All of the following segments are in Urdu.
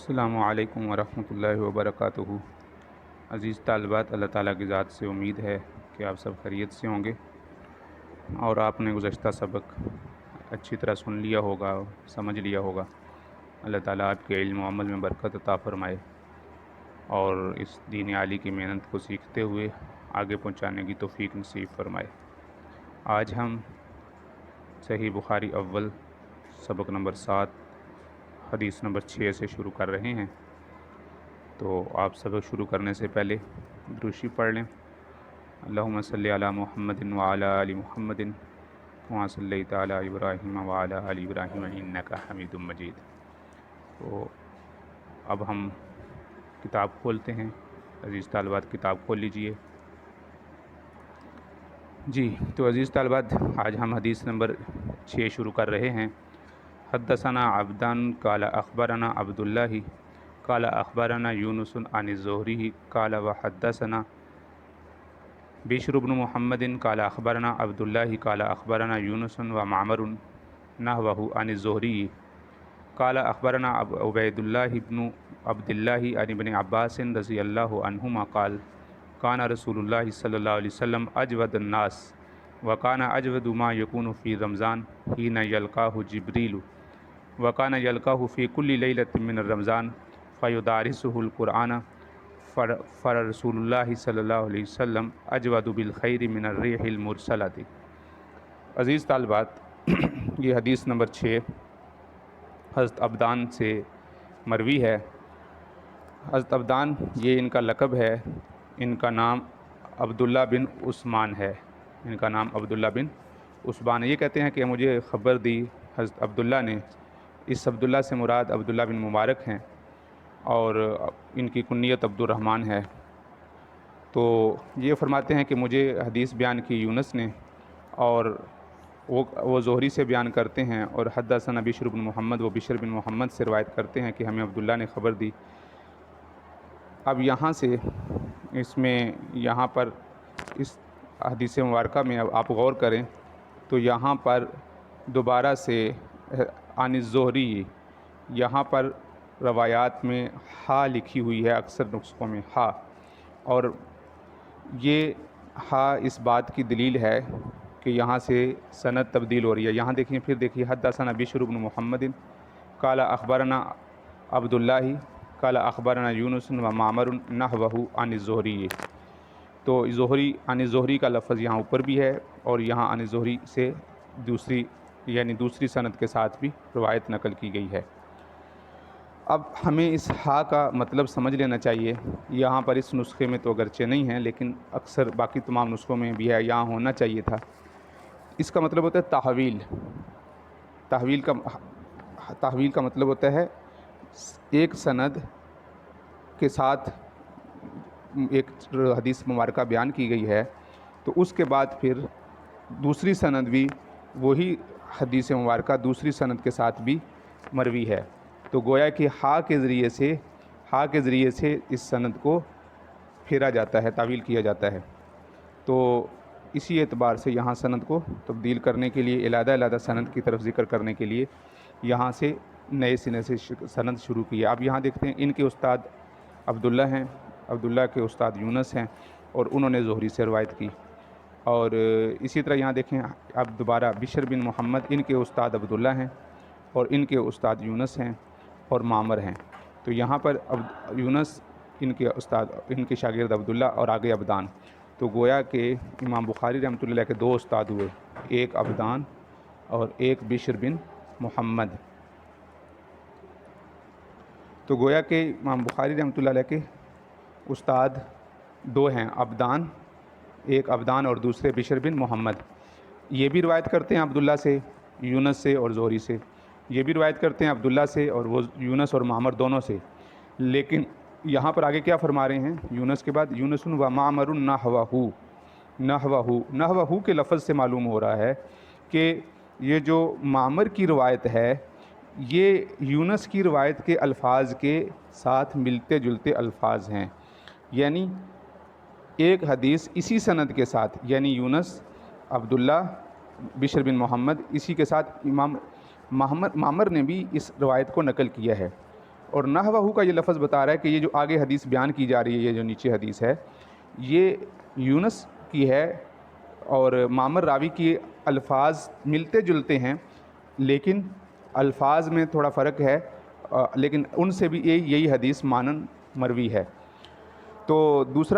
السلام علیکم ورحمۃ اللہ وبرکاتہ۔ عزیز طالبات، اللہ تعالیٰ کی ذات سے امید ہے کہ آپ سب خیریت سے ہوں گے اور آپ نے گزشتہ سبق اچھی طرح سن لیا ہوگا، سمجھ لیا ہوگا۔ اللہ تعالیٰ آپ کے علم و عمل میں برکت عطا فرمائے اور اس دین عالی کی محنت کو سیکھتے ہوئے آگے پہنچانے کی توفیق نصیب فرمائے۔ آج ہم صحیح بخاری اول سبق نمبر 7 حدیث نمبر 6 سے شروع کر رہے ہیں، تو آپ سبق شروع کرنے سے پہلے درود شریف پڑھ لیں۔ اللہم صلی علی محمد وعلی آل محمد کما صلیت علی ابراہیم وعلی آل ابراہیم انک حمید مجید۔ تو اب ہم کتاب کھولتے ہیں۔ عزیز طالبات، کتاب کھول لیجئے۔ جی، تو عزیز طالبات، آج ہم حدیث نمبر 6 شروع کر رہے ہیں۔ حدثنا عبدان قال اخبرنا عبد اللہ قال اخبرنا یونس عن الزہری قال وحدثنا بشر بن محمد قال اخبرنا عبد اللہ قال اخبرنا یونس ومعمر نحوہ عن الزہری قال اخبرنا عبید اللہ بن عبد اللہ عن ابن عباس رضی اللہ عنہما قال کان رسول اللہ صلی اللہ علیہ وسلم اجود الناس وکان اجود ما یکون فی رمضان حین یلقاہ جبریل وکان یلقاہ فی کل لیلۃ من رمضان فیدارسہ القرآن فرسول اللہ صلی اللہ علیہ وسلم اجود بالخیر من الریح المرسلۃ۔ عزیز طالبات، یہ حدیث نمبر 6 حضرت عبدان سے مروی ہے۔ حضرت عبدان یہ ان کا لقب ہے، ان کا نام عبداللہ بن عثمان ہے۔ ان کا نام عبداللہ بن عثمان ہے۔ یہ کہتے ہیں کہ مجھے خبر دی حضرت عبداللہ نے۔ اس عبداللہ سے مراد عبداللہ بن مبارک ہیں اور ان کی کنیت عبد الرحمن ہے۔ تو یہ فرماتے ہیں کہ مجھے حدیث بیان کی یونس نے، اور وہ زہری سے بیان کرتے ہیں، اور حدثنا بشر بن محمد، وہ بشر بن محمد سے روایت کرتے ہیں کہ ہمیں عبداللہ نے خبر دی۔ اب یہاں سے یہاں پر اس حدیث مبارکہ میں آپ غور کریں تو یہاں پر دوبارہ سے عن الزہری، یہاں پر روایات میں ہا لکھی ہوئی ہے، اکثر نسخوں میں ہا، اور یہ ہا اس بات کی دلیل ہے کہ یہاں سے سند تبدیل ہو رہی ہے۔ یہاں دیکھیں، پھر دیکھیے، حدثنا بشر بن محمد قال اخبرنا عبد اللہ قال اخبرنا یونس ومعمر نحوہ عن الزہری۔ تو زہری عن الزہری کا لفظ یہاں اوپر بھی ہے اور یہاں عن الزہری سے دوسری سند کے ساتھ بھی روایت نقل کی گئی ہے۔ اب ہمیں اس ہا کا مطلب سمجھ لینا چاہیے۔ یہاں پر اس نسخے میں تو اگرچہ نہیں ہے، لیکن اکثر باقی تمام نسخوں میں بھی ہے، یہاں ہونا چاہیے تھا۔ اس کا مطلب ہوتا ہے تحویل۔ تحویل کا مطلب ہوتا ہے ایک سند کے ساتھ ایک حدیث مبارکہ بیان کی گئی ہے، تو اس کے بعد پھر دوسری سند بھی وہی حدیث مبارکہ دوسری سند کے ساتھ بھی مروی ہے۔ تو گویا کہ ہا کے ذریعے سے اس سند کو پھیرا جاتا ہے، تعویل کیا جاتا ہے۔ تو اسی اعتبار سے یہاں سند کو تبدیل کرنے کے لیے، علیحدہ سند کی طرف ذکر کرنے کے لیے یہاں سے نئے سنے سے سند شروع کی ہے۔ اب یہاں دیکھتے ہیں، ان کے استاد عبداللہ ہیں، عبداللہ کے استاد یونس ہیں، اور انہوں نے زہری سے روایت کی۔ اور اسی طرح یہاں دیکھیں، اب دوبارہ بشر بن محمد، ان کے استاد عبداللہ ہیں اور ان کے استاد یونس ہیں اور معمر ہیں۔ تو یہاں پر یونس ان کے شاگرد عبداللہ، اور آگے عبدان۔ تو گویا کہ امام بخاری رحمۃ اللہ علیہ کے دو استاد ہوئے، ایک عبدان اور ایک بشر بن محمد۔ تو گویا کہ امام بخاری رحمۃ اللہ علیہ کے استاد دو ہیں، عبدان، ایک عبدان اور دوسرے بشر بن محمد۔ یہ بھی روایت کرتے ہیں عبداللہ سے، یونس سے اور زہری سے۔ یہ بھی روایت کرتے ہیں عبداللہ سے اور وہ یونس اور معمر دونوں سے۔ لیکن یہاں پر آگے کیا فرما رہے ہیں؟ یونس کے بعد یونس و معمر نحوہ کے لفظ سے معلوم ہو رہا ہے کہ یہ جو معمر کی روایت ہے، یہ یونس کی روایت کے الفاظ کے ساتھ ملتے جلتے الفاظ ہیں۔ یعنی ایک حدیث اسی سند کے ساتھ، یعنی یونس، عبداللہ، بشر بن محمد، اسی کے ساتھ امام معمر نے بھی اس روایت کو نقل کیا ہے۔ اور نحوہ کا یہ لفظ بتا رہا ہے کہ یہ جو آگے حدیث بیان کی جا رہی ہے، یہ جو نیچے حدیث ہے، یہ یونس کی ہے اور معمر راوی کی الفاظ ملتے جلتے ہیں، لیکن الفاظ میں تھوڑا فرق ہے، لیکن ان سے بھی یہی حدیث مانن مروی ہے۔ تو دوسری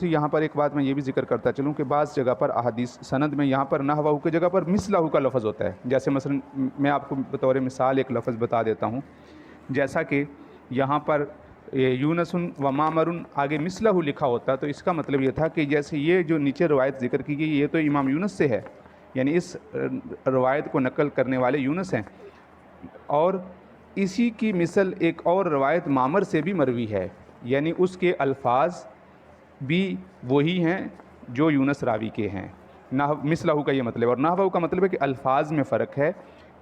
یہاں پر ایک بات میں یہ بھی ذکر کرتا چلوں کہ بعض جگہ پر احادیث سند میں یہاں پر نحوہ کی جگہ پر مثلہ کا لفظ ہوتا ہے۔ جیسے مثلا میں آپ کو بطور مثال ایک لفظ بتا دیتا ہوں، جیسا کہ یہاں پر یونس و معمر آگے مثلہ لکھا ہوتا، تو اس کا مطلب یہ تھا کہ جیسے یہ جو نیچے روایت ذکر کی گئی یہ تو امام یونس سے ہے، یعنی اس روایت کو نقل کرنے والے یونس ہیں، اور اسی کی مثل ایک اور روایت معمر سے بھی مروی ہے، یعنی اس کے الفاظ بھی وہی ہیں جو یونس راوی کے ہیں۔ مثلہ کا یہ مطلب ہے، اور نحوہ کا مطلب ہے کہ الفاظ میں فرق ہے،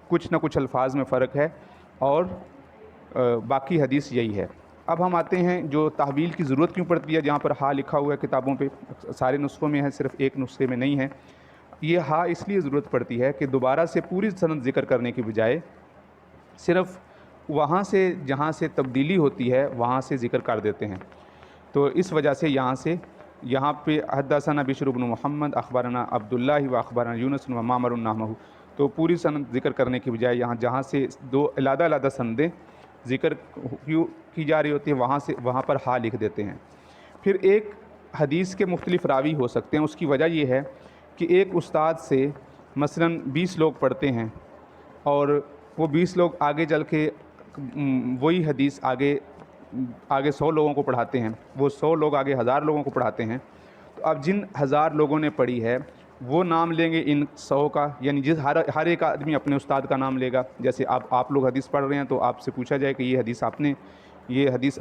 کچھ نہ کچھ الفاظ میں فرق ہے، اور باقی حدیث یہی ہے۔ اب ہم آتے ہیں جو تحویل کی ضرورت کیوں پڑتی ہے، جہاں پر ہا لکھا ہوا ہے کتابوں پہ، سارے نسخوں میں ہے، صرف ایک نسخے میں نہیں ہے۔ یہ ہا اس لیے ضرورت پڑتی ہے کہ دوبارہ سے پوری سند ذکر کرنے کی بجائے صرف وہاں سے جہاں سے تبدیلی ہوتی ہے وہاں سے ذکر کر دیتے ہیں، تو اس وجہ سے یہاں پہ حدثنا بشر بن محمد اخبرنا عبداللہ و اخبرنا یونس و معمر نحوہ، تو پوری سند ذکر کرنے کی بجائے جہاں سے دو علیحدہ علیحدہ سندیں ذکر کی جا رہی ہوتی ہیں وہاں پر ہا لکھ دیتے ہیں۔ پھر ایک حدیث کے مختلف راوی ہو سکتے ہیں، اس کی وجہ یہ ہے کہ ایک استاد سے مثلاً 20 لوگ پڑھتے ہیں، اور وہ 20 لوگ آگے چل کے وہی حدیث آگے 100 لوگوں کو پڑھاتے ہیں، وہ 100 لوگ آگے 1000 لوگوں کو پڑھاتے ہیں، تو اب جن 1000 لوگوں نے پڑھی ہے وہ نام لیں گے ان 100 کا، یعنی ہر ایک آدمی اپنے استاد کا نام لے گا۔ جیسے آپ لوگ حدیث پڑھ رہے ہیں تو آپ سے پوچھا جائے کہ یہ حدیث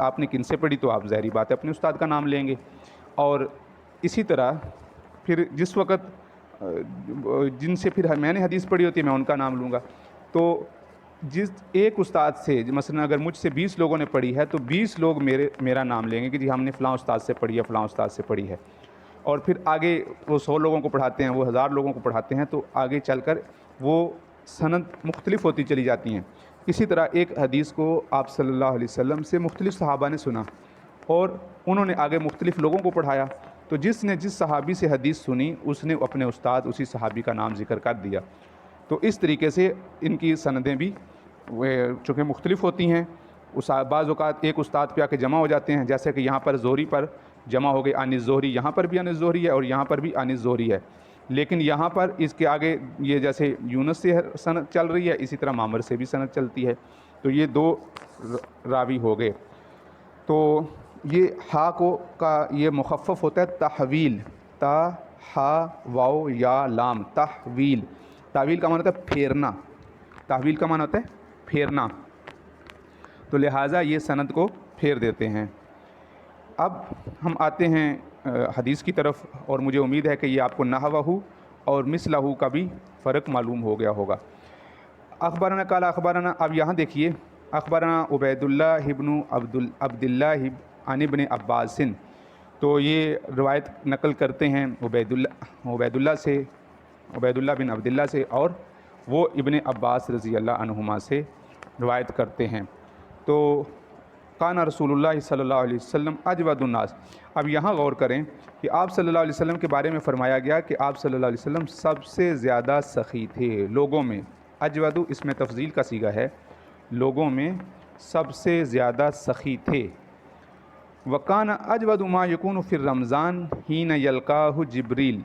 آپ نے کن سے پڑھی، تو آپ ظاہری بات ہے اپنے استاد کا نام لیں گے۔ اور اسی طرح پھر جس وقت جن سے پھر میں نے حدیث پڑھی ہوتی ہے میں ان کا نام لوں گا۔ تو جس ایک استاد سے مثلا اگر مجھ سے 20 لوگوں نے پڑھی ہے تو 20 لوگ میرا نام لیں گے کہ جی ہم نے فلاں استاد سے پڑھی ہے، فلاں استاد سے پڑھی ہے، اور پھر آگے وہ 100 لوگوں کو پڑھاتے ہیں، وہ 1000 لوگوں کو پڑھاتے ہیں، تو آگے چل کر وہ سند مختلف ہوتی چلی جاتی ہیں۔ اسی طرح ایک حدیث کو آپ صلی اللہ علیہ وسلم سے مختلف صحابہ نے سنا اور انہوں نے آگے مختلف لوگوں کو پڑھایا، تو جس نے جس صحابی سے حدیث سنی اس نے اپنے استاد اسی صحابی کا نام ذکر کر دیا۔ تو اس طریقے سے ان کی سندیں بھی چونکہ مختلف ہوتی ہیں، بعض اوقات ایک استاد پہ آ کے جمع ہو جاتے ہیں، جیسے کہ یہاں پر زہری پر جمع ہو گئے عن الزہری، یہاں پر بھی عن الزہری ہے اور یہاں پر بھی عن الزہری ہے، لیکن یہاں پر اس کے آگے یہ جیسے یونس سے سند چل رہی ہے اسی طرح معمر سے بھی سند چلتی ہے، تو یہ 2 راوی ہو گئے۔ تو یہ ہا کا یہ مخفف ہوتا ہے تحویل، تا ہا واو یا لام، تحویل۔ تحویل کا معنی ہوتا ہے پھیرنا، تحویل کا معنی ہوتا ہے پھیرنا، تو لہٰذا یہ سند کو پھیر دیتے ہیں۔ اب ہم آتے ہیں حدیث کی طرف، اور مجھے امید ہے کہ یہ آپ کو نحوہ اور مثلہ کا بھی فرق معلوم ہو گیا ہوگا۔ اخبرنا قال اخبرنا، اب یہاں دیکھیے اخبرنا عبید اللہ ابن عبداللہ عن ابن عباس، تو یہ روایت نقل کرتے ہیں عبید اللہ بن عبداللہ سے، اور وہ ابن عباس رضی اللہ عنہما سے روایت کرتے ہیں۔ تو کان رسول اللہ صلی اللہ علیہ وسلم اجود الناس، اب یہاں غور کریں کہ آپ صلی اللہ علیہ وسلم کے بارے میں فرمایا گیا کہ آپ صلی اللہ علیہ وسلم سب سے زیادہ سخی تھے لوگوں میں۔ اجود اس میں تفضیل کا صیغہ ہے، لوگوں میں سب سے زیادہ سخی تھے۔ وکان اجود ما یکون فی رمضان حین یلقاہ جبریل،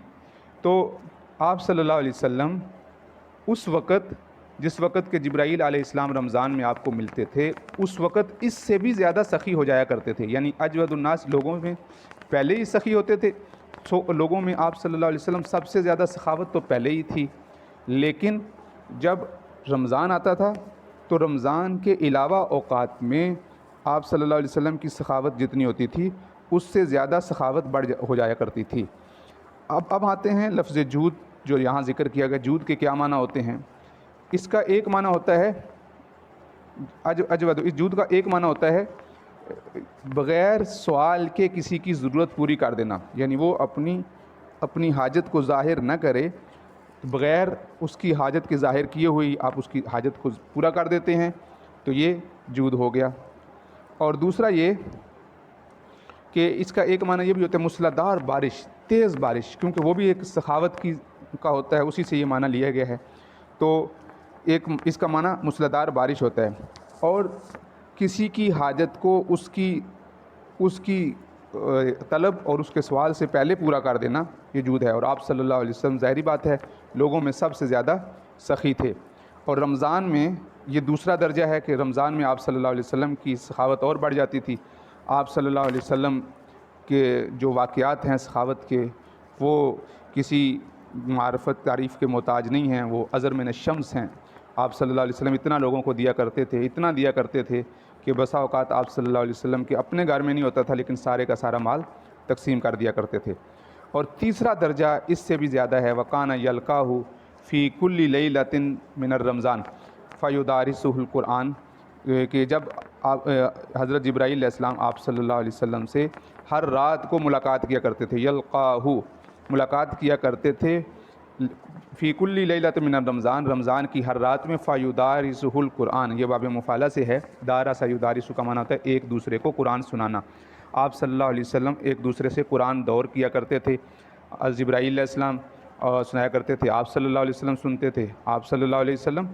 تو آپ صلی اللہ علیہ وسلم اس وقت جس وقت کہ جبرائیل علیہ السلام رمضان میں آپ کو ملتے تھے اس وقت اس سے بھی زیادہ سخی ہو جایا کرتے تھے، یعنی اجود الناس لوگوں میں پہلے ہی سخی ہوتے تھے، لوگوں میں آپ صلی اللہ علیہ وسلم سب سے زیادہ سخاوت تو پہلے ہی تھی، لیکن جب رمضان آتا تھا تو رمضان کے علاوہ اوقات میں آپ صلی اللہ علیہ وسلم کی سخاوت جتنی ہوتی تھی اس سے زیادہ سخاوت ہو جایا کرتی تھی۔ اب آتے ہیں لفظ جود جو یہاں ذکر کیا گیا، جود کے کیا معنی ہوتے ہیں؟ اس کا ایک معنی ہوتا ہے اجود، اس جود کا ایک معنی ہوتا ہے بغیر سوال کے کسی کی ضرورت پوری کر دینا، یعنی وہ اپنی حاجت کو ظاہر نہ کرے، بغیر اس کی حاجت کے ظاہر کیے ہوئی آپ اس کی حاجت کو پورا کر دیتے ہیں، تو یہ جود ہو گیا۔ اور دوسرا یہ کہ اس کا ایک معنی یہ بھی ہوتا ہے موسلادھار بارش، تیز بارش، کیونکہ وہ بھی ایک سخاوت کا ہوتا ہے، اسی سے یہ معنی لیا گیا ہے۔ تو ایک اس کا معنی موسلادھار بارش ہوتا ہے، اور کسی کی حاجت کو اس کی طلب اور اس کے سوال سے پہلے پورا کر دینا، یہ جود ہے۔ اور آپ صلی اللہ علیہ وسلم ظاہری بات ہے لوگوں میں سب سے زیادہ سخی تھے، اور رمضان میں یہ دوسرا درجہ ہے کہ رمضان میں آپ صلی اللہ علیہ وسلم کی سخاوت اور بڑھ جاتی تھی۔ آپ صلی اللہ علیہ وسلم کے جو واقعات ہیں سخاوت کے، وہ کسی معرفت تعریف کے محتاج نہیں ہیں، وہ ازر من الشمس ہیں۔ آپ صلی اللہ علیہ وسلم اتنا لوگوں کو دیا کرتے تھے، اتنا دیا کرتے تھے کہ بسا اوقات آپ صلی اللہ علیہ وسلم کے اپنے گھر میں نہیں ہوتا تھا، لیکن سارے کا سارا مال تقسیم کر دیا کرتے تھے۔ اور تیسرا درجہ اس سے بھی زیادہ ہے، وَقَانَ يَلْقَاهُ فِي كُلِّ لَيْلَةٍ مِنَ الرَّمْضان فَيُدَارِسُهُ الْقُرْآنَ، کہ جب حضرت جبرائیل علیہ السلام آپ صلی اللہ علیہ وسلم سے ہر رات کو ملاقات کیا کرتے تھے، یلقاہو ملاقات کیا کرتے تھے، فی کل لیلۃ من الرمضان، رمضان کی ہر رات میں، فیدارسہ القرآن، یہ باب مفعلہ سے ہے، دارا سیدارس کا معنی ہوتا ہے ایک دوسرے کو قرآن سنانا۔ آپ صلی اللہ علیہ وسلم ایک دوسرے سے قرآن دور کیا کرتے تھے، جبرائیل علیہ السلام سنایا کرتے تھے، آپ صلی اللہ علیہ وسلم سنتے تھے، آپ صلی اللہ علیہ وسلم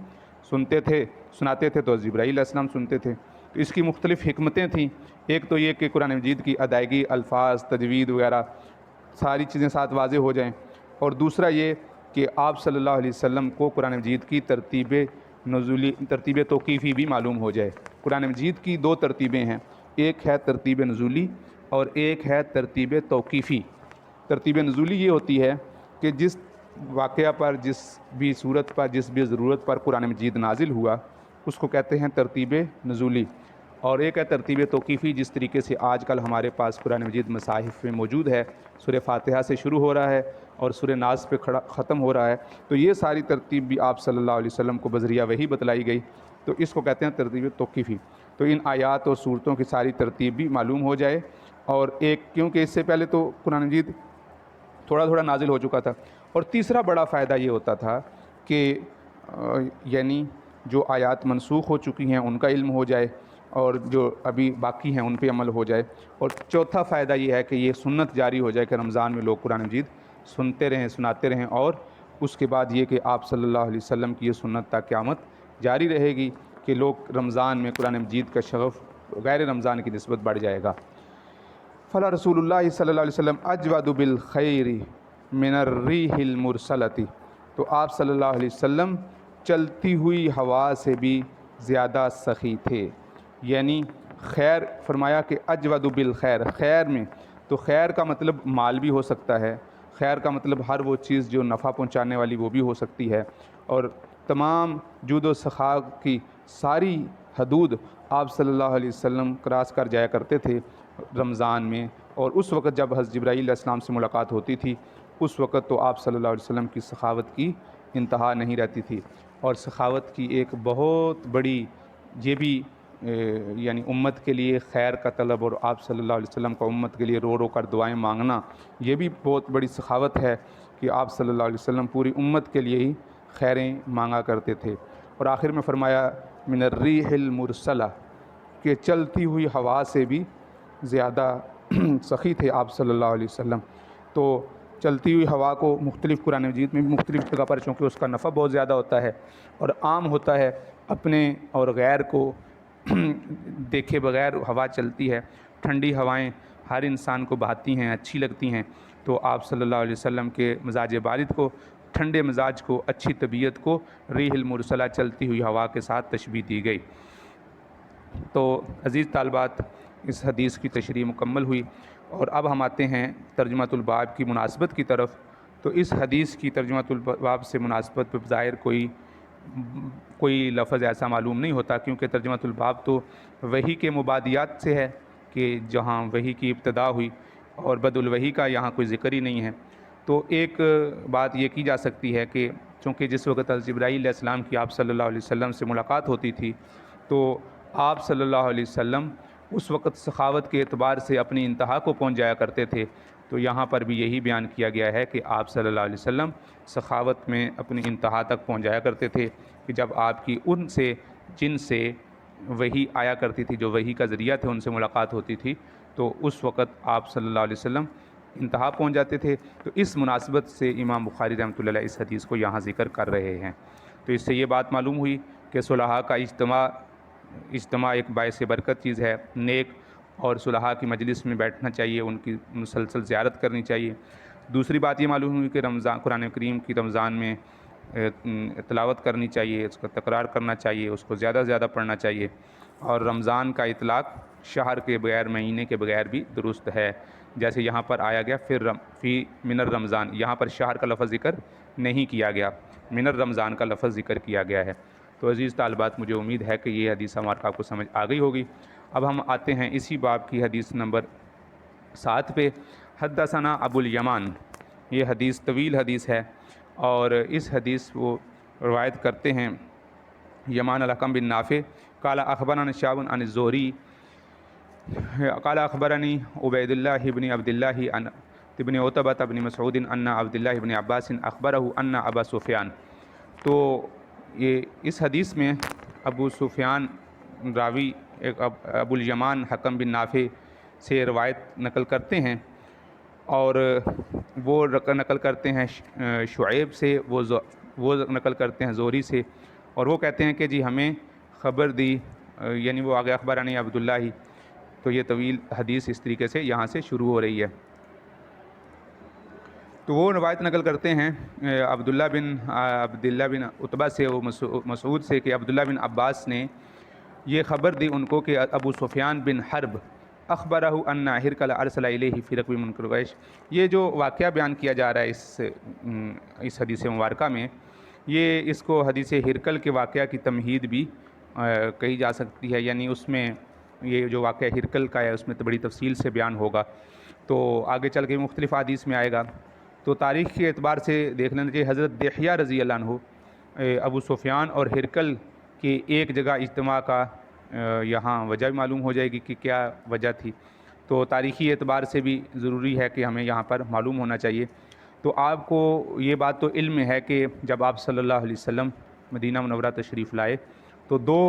سناتے تھے تو جبرائیل علیہ السلام سنتے تھے۔ تو اس کی مختلف حکمتیں تھیں، ایک تو یہ کہ قرآن مجید کی ادائیگی، الفاظ، تجوید وغیرہ ساری چیزیں ساتھ واضح ہو جائیں، اور دوسرا یہ کہ آپ صلی اللہ علیہ وسلم کو قرآن مجید کی ترتیب نزولی، ترتیب توقیفی بھی معلوم ہو جائے۔ قرآن مجید کی دو ترتیبیں ہیں، ایک ہے ترتیب نزولی اور ایک ہے ترتیب توقیفی۔ ترتیب نزولی یہ ہوتی ہے کہ جس واقعہ پر، جس بھی صورت پر، جس بھی ضرورت پر قرآن مجید نازل ہوا اس کو کہتے ہیں ترتیب نزولی، اور ایک ہے ترتیب توقیفی، جس طریقے سے آج کل ہمارے پاس قرآن مجید مصاحف میں موجود ہے، سورہ فاتحہ سے شروع ہو رہا ہے اور سورہ ناس پہ ختم ہو رہا ہے، تو یہ ساری ترتیب بھی آپ صلی اللہ علیہ وسلم کو بذریعہ وحی بتلائی گئی، تو اس کو کہتے ہیں ترتیب توقیفی۔ تو ان آیات اور صورتوں کی ساری ترتیب بھی معلوم ہو جائے، اور کیونکہ اس سے پہلے تو قرآن مجید تھوڑا تھوڑا نازل ہو چکا تھا۔ اور تیسرا بڑا فائدہ یہ ہوتا تھا کہ یعنی جو آیات منسوخ ہو چکی ہیں ان کا علم ہو جائے، اور جو ابھی باقی ہیں ان پہ عمل ہو جائے۔ اور چوتھا فائدہ یہ ہے کہ یہ سنت جاری ہو جائے کہ رمضان میں لوگ قرآن مجید سنتے رہیں، سناتے رہیں، اور اس کے بعد یہ کہ آپ صلی اللہ علیہ وسلم کی یہ سنت تا قیامت جاری رہے گی کہ لوگ رمضان میں قرآن مجید کا شغف غیر رمضان کی نسبت بڑھ جائے گا۔ فلا رسول اللہ صلی اللہ علیہ وسلم اجود بالخیر من الریح المرسلۃ، تو آپ صلی اللہ علیہ وسلم چلتی ہوئی ہوا سے بھی زیادہ سخی تھے، یعنی خیر فرمایا کہ اجود بالخیر، خیر میں تو خیر کا مطلب مال بھی ہو سکتا ہے، خیر کا مطلب ہر وہ چیز جو نفع پہنچانے والی وہ بھی ہو سکتی ہے، اور تمام جود و سخا کی ساری حدود آپ صلی اللہ علیہ وسلم کراس کر جایا کرتے تھے رمضان میں۔ اور اس وقت جب حضرت جبرائیل علیہ السلام سے ملاقات ہوتی تھی اس وقت تو آپ صلی اللہ علیہ وسلم کی سخاوت کی انتہا نہیں رہتی تھی۔ اور سخاوت کی ایک بہت بڑی یہ بھی یعنی امت کے لیے خیر کا طلب، اور آپ صلی اللہ علیہ وسلم کا امت کے لیے رو رو کر دعائیں مانگنا، یہ بھی بہت بڑی سخاوت ہے کہ آپ صلی اللہ علیہ وسلم پوری امت کے لیے ہی خیریں مانگا کرتے تھے۔ اور آخر میں فرمایا من الریح المرسلہ، کہ چلتی ہوئی ہوا سے بھی زیادہ سخی تھے آپ صلی اللہ علیہ وسلم۔ تو چلتی ہوئی ہوا کو مختلف قرآن مجید میں مختلف جگہ پر، چونکہ اس کا نفع بہت زیادہ ہوتا ہے اور عام ہوتا ہے، اپنے اور غیر کو دیکھے بغیر ہوا چلتی ہے، ٹھنڈی ہوائیں ہر انسان کو بھاتی ہیں، اچھی لگتی ہیں، تو آپ صلی اللہ علیہ وسلم کے مزاج بارد کو، ٹھنڈے مزاج کو، اچھی طبیعت کو ریح المرسلہ، چلتی ہوئی ہوا کے ساتھ تشبیہ دی گئی۔ تو عزیز طالبات، اس حدیث کی تشریح مکمل ہوئی، اور اب ہم آتے ہیں ترجمۃ الباب کی مناسبت کی طرف۔ تو اس حدیث کی ترجمۃ الباب سے مناسبت بظاہر کوئی لفظ ایسا معلوم نہیں ہوتا، کیونکہ ترجمۃ الباب تو وحی کے مبادیات سے ہے کہ جہاں وحی کی ابتدا ہوئی، اور بدء الوحی کا یہاں کوئی ذکر ہی نہیں ہے۔ تو ایک بات یہ کی جا سکتی ہے کہ چونکہ جس وقت حضرت جبرائیل علیہ السلام کی آپ صلی اللہ علیہ وسلم سے ملاقات ہوتی تھی تو آپ صلی اللہ علیہ وسلم اس وقت سخاوت کے اعتبار سے اپنی انتہا کو پہنچ جایا کرتے تھے، تو یہاں پر بھی یہی بیان کیا گیا ہے کہ آپ صلی اللہ علیہ وسلم سخاوت میں اپنی انتہا تک پہنچ جایا کرتے تھے، کہ جب آپ کی ان سے جن سے وحی آیا کرتی تھی، جو وحی کا ذریعہ تھے، ان سے ملاقات ہوتی تھی، تو اس وقت آپ صلی اللہ علیہ وسلم انتہا پہنچ جاتے تھے۔ تو اس مناسبت سے امام بخاری رحمۃ اللہ علیہ اس حدیث کو یہاں ذکر کر رہے ہیں۔ تو اس سے یہ بات معلوم ہوئی کہ صلحاء کا اجتماع ایک باعث برکت چیز ہے، نیک اور صلحاء کی مجلس میں بیٹھنا چاہیے، ان کی مسلسل زیارت کرنی چاہیے۔ دوسری بات یہ معلوم ہوئی کہ قرآن کریم کی رمضان میں تلاوت کرنی چاہیے، اس کا تکرار کرنا چاہیے، اس کو زیادہ سے زیادہ پڑھنا چاہیے، اور رمضان کا اطلاق شہر کے بغیر، مہینے کے بغیر بھی درست ہے، جیسے یہاں پر آیا گیا فی من الرمضان، یہاں پر شہر کا لفظ ذکر نہیں کیا گیا، من الرمضان کا لفظ ذکر کیا گیا ہے۔ تو عزیز طالبات، مجھے امید ہے کہ یہ حدیث ہمارا آپ کو سمجھ آ گئی ہوگی۔ اب ہم آتے ہیں اسی باب کی حدیث نمبر 7 پہ۔ حدثنا ابو الیمان، یہ حدیث طویل حدیث ہے، اور اس حدیث کو روایت کرتے ہیں یمان الحکم بن نافع قال اخبرنا شعب عن الزہری قال اخبرنی عبید اللہ بن عبد اللہ عن ابن عتبہ بن مسعود ان عبد اللہ بن عباس اخبرہ ان ابا سفیان۔ تو یہ اس حدیث میں ابو سفیان راوی ابو الیمان حکم بن نافع سے روایت نقل کرتے ہیں، اور وہ نقل کرتے ہیں شعیب سے، وہ نقل کرتے ہیں زہری سے، اور وہ کہتے ہیں کہ جی ہمیں خبر دی، یعنی وہ آگے اخبرانی عبداللہ ہی۔ تو یہ طویل حدیث اس طریقے سے یہاں سے شروع ہو رہی ہے۔ تو وہ روایت نقل کرتے ہیں عبداللہ بن عتبہ سے، وہ مسعود سے، کہ عبداللہ بن عباس نے یہ خبر دی ان کو کہ ابو سفیان بن حرب اخبرہ ان ہرقل ارسل الیہ فی رکب من قریش۔ یہ جو واقعہ بیان کیا جا رہا ہے اس حدیث مبارکہ میں، یہ اس کو حدیث ہرقل کے واقعہ کی تمہید بھی کہی جا سکتی ہے، یعنی اس میں یہ جو واقعہ ہرقل کا ہے اس میں تو بڑی تفصیل سے بیان ہوگا، تو آگے چل کے مختلف حدیث میں آئے گا۔ تو تاریخ کے اعتبار سے دیکھ لینا چاہیے، حضرت دحیہ رضی اللہ عنہ ابو سفیان اور ہرقل کے ایک جگہ اجتماع کا یہاں وجہ بھی معلوم ہو جائے گی کہ کیا وجہ تھی، تو تاریخی اعتبار سے بھی ضروری ہے کہ ہمیں یہاں پر معلوم ہونا چاہیے۔ تو آپ کو یہ بات تو علم میں ہے کہ جب آپ صلی اللہ علیہ وسلم مدینہ منورہ تشریف لائے تو دو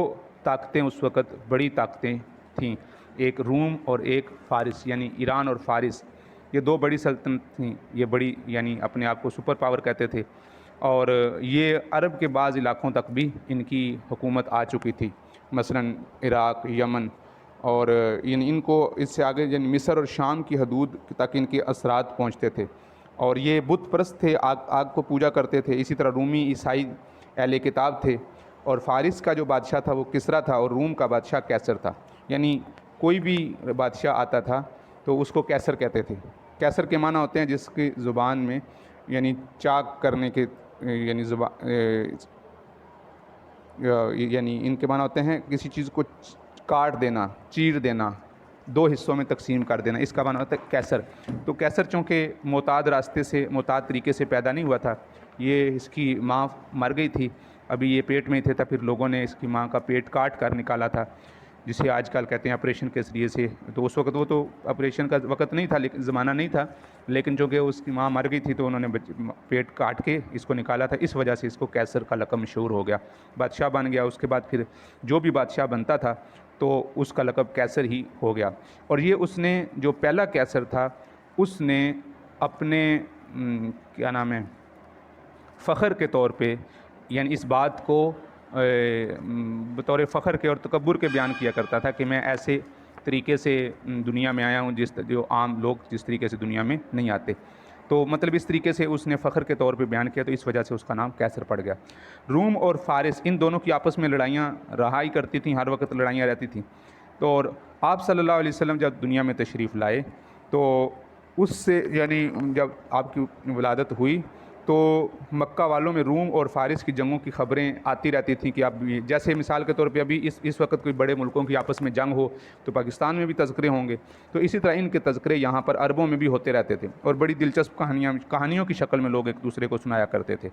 طاقتیں اس وقت بڑی طاقتیں تھیں، ایک روم اور ایک فارس، یعنی ایران اور فارس، یہ دو بڑی سلطنت تھیں، یہ بڑی یعنی اپنے آپ کو سپر پاور کہتے تھے، اور یہ عرب کے بعض علاقوں تک بھی ان کی حکومت آ چکی تھی، مثلا عراق، یمن، اور یعنی ان کو اس سے آگے یعنی مصر اور شام کی حدود تک ان کے اثرات پہنچتے تھے، اور یہ بت پرست تھے، آگ کو پوجا کرتے تھے۔ اسی طرح رومی عیسائی اہل کتاب تھے، اور فارس کا جو بادشاہ تھا وہ کسریٰ تھا، اور روم کا بادشاہ قیصر تھا، یعنی کوئی بھی بادشاہ آتا تھا تو اس کو قیصر کہتے تھے۔ قیصر کے معنی ہوتے ہیں جس کی زبان میں یعنی چاک کرنے کے یعنی یعنی ان کے معنی ہوتے ہیں کسی چیز کو کاٹ دینا، چیر دینا، دو حصوں میں تقسیم کر دینا، اس کا معنی ہوتا ہے قیصر۔ تو قیصر چونکہ معتاد راستے سے، معتاد طریقے سے پیدا نہیں ہوا تھا، یہ اس کی ماں مر گئی تھی، ابھی یہ پیٹ میں ہی تھے، تب پھر لوگوں نے اس کی ماں کا پیٹ کاٹ کر نکالا تھا، جسے آج کل کہتے ہیں آپریشن کے ذریعے سے۔ تو اس وقت وہ تو آپریشن کا وقت نہیں تھا، لیکن زمانہ نہیں تھا، لیکن چونکہ اس کی ماں مر گئی تھی تو انہوں نے پیٹ کاٹ کے اس کو نکالا تھا، اس وجہ سے اس کو قیصر کا لقب مشہور ہو گیا، بادشاہ بن گیا۔ اس کے بعد پھر جو بھی بادشاہ بنتا تھا تو اس کا لقب قیصر ہی ہو گیا، اور یہ اس نے جو پہلا قیصر تھا اس نے اپنے کیا نام ہے فخر کے طور پہ، یعنی اس بات کو بطور فخر کے اور تکبر کے بیان کیا کرتا تھا کہ میں ایسے طریقے سے دنیا میں آیا ہوں جو عام لوگ جس طریقے سے دنیا میں نہیں آتے، تو مطلب اس طریقے سے اس نے فخر کے طور پہ بیان کیا، تو اس وجہ سے اس کا نام قیصر پڑ گیا۔ روم اور فارس ان دونوں کی آپس میں لڑائیاں رہا ہی کرتی تھیں، ہر وقت لڑائیاں رہتی تھیں، تو اور آپ صلی اللہ علیہ وسلم جب دنیا میں تشریف لائے تو اس سے یعنی جب آپ کی ولادت ہوئی تو مکہ والوں میں روم اور فارس کی جنگوں کی خبریں آتی رہتی تھیں کہ اب جیسے مثال کے طور پہ ابھی اس وقت کوئی بڑے ملکوں کی آپس میں جنگ ہو تو پاکستان میں بھی تذکرے ہوں گے، تو اسی طرح ان کے تذکرے یہاں پر عربوں میں بھی ہوتے رہتے تھے، اور بڑی دلچسپ کہانیوں کی شکل میں لوگ ایک دوسرے کو سنایا کرتے تھے۔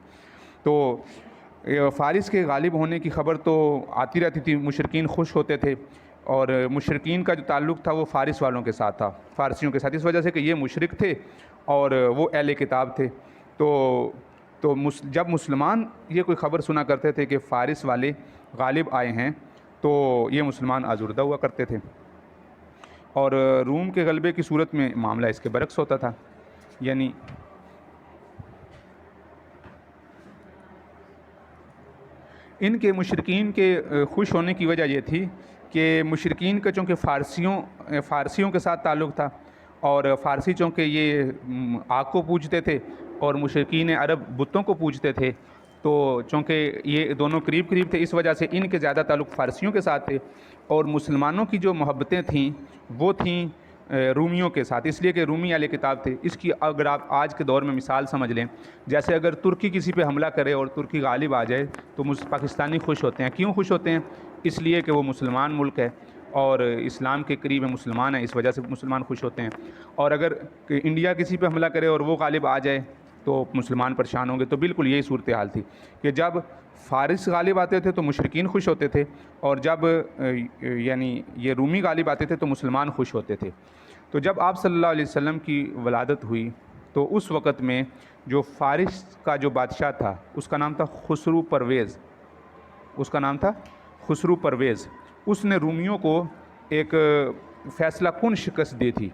تو فارس کے غالب ہونے کی خبر تو آتی رہتی تھی، مشرکین خوش ہوتے تھے، اور مشرکین کا جو تعلق تھا وہ فارس والوں کے ساتھ تھا، فارسیوں کے ساتھ، اس وجہ سے کہ یہ مشرک تھے اور وہ اہل کتاب تھے۔ تو جب مسلمان یہ کوئی خبر سنا کرتے تھے کہ فارس والے غالب آئے ہیں تو یہ مسلمان آزردہ ہوا کرتے تھے، اور روم کے غلبے کی صورت میں معاملہ اس کے برعکس ہوتا تھا، یعنی ان کے مشرکین کے خوش ہونے کی وجہ یہ تھی کہ مشرکین کا چونکہ فارسیوں کے ساتھ تعلق تھا، اور فارسی چونکہ یہ آگ کو پوجتے تھے اور مشرکین عرب بتوں کو پوجتے تھے، تو چونکہ یہ دونوں قریب قریب تھے، اس وجہ سے ان کے زیادہ تعلق فارسیوں کے ساتھ تھے، اور مسلمانوں کی جو محبتیں تھیں وہ تھیں رومیوں کے ساتھ، اس لیے کہ رومی اہل کتاب تھے۔ اس کی اگر آپ آج کے دور میں مثال سمجھ لیں، جیسے اگر ترکی کسی پہ حملہ کرے اور ترکی غالب آ جائے تو پاکستانی خوش ہوتے ہیں۔ کیوں خوش ہوتے ہیں؟ اس لیے کہ وہ مسلمان ملک ہے اور اسلام کے قریب مسلمان ہیں، اس وجہ سے مسلمان خوش ہوتے ہیں۔ اور اگر انڈیا کسی پہ حملہ کرے اور وہ غالب آ جائے تو مسلمان پریشان ہوں گے۔ تو بالکل یہی صورتحال تھی کہ جب فارس غالب آتے تھے تو مشرکین خوش ہوتے تھے، اور جب یعنی یہ رومی غالب آتے تھے تو مسلمان خوش ہوتے تھے۔ تو جب آپ صلی اللہ علیہ وسلم کی ولادت ہوئی تو اس وقت میں جو فارس کا جو بادشاہ تھا اس کا نام تھا خسرو پرویز، اس کا نام تھا خسرو پرویز۔ اس نے رومیوں کو ایک فیصلہ کن شکست دی تھی،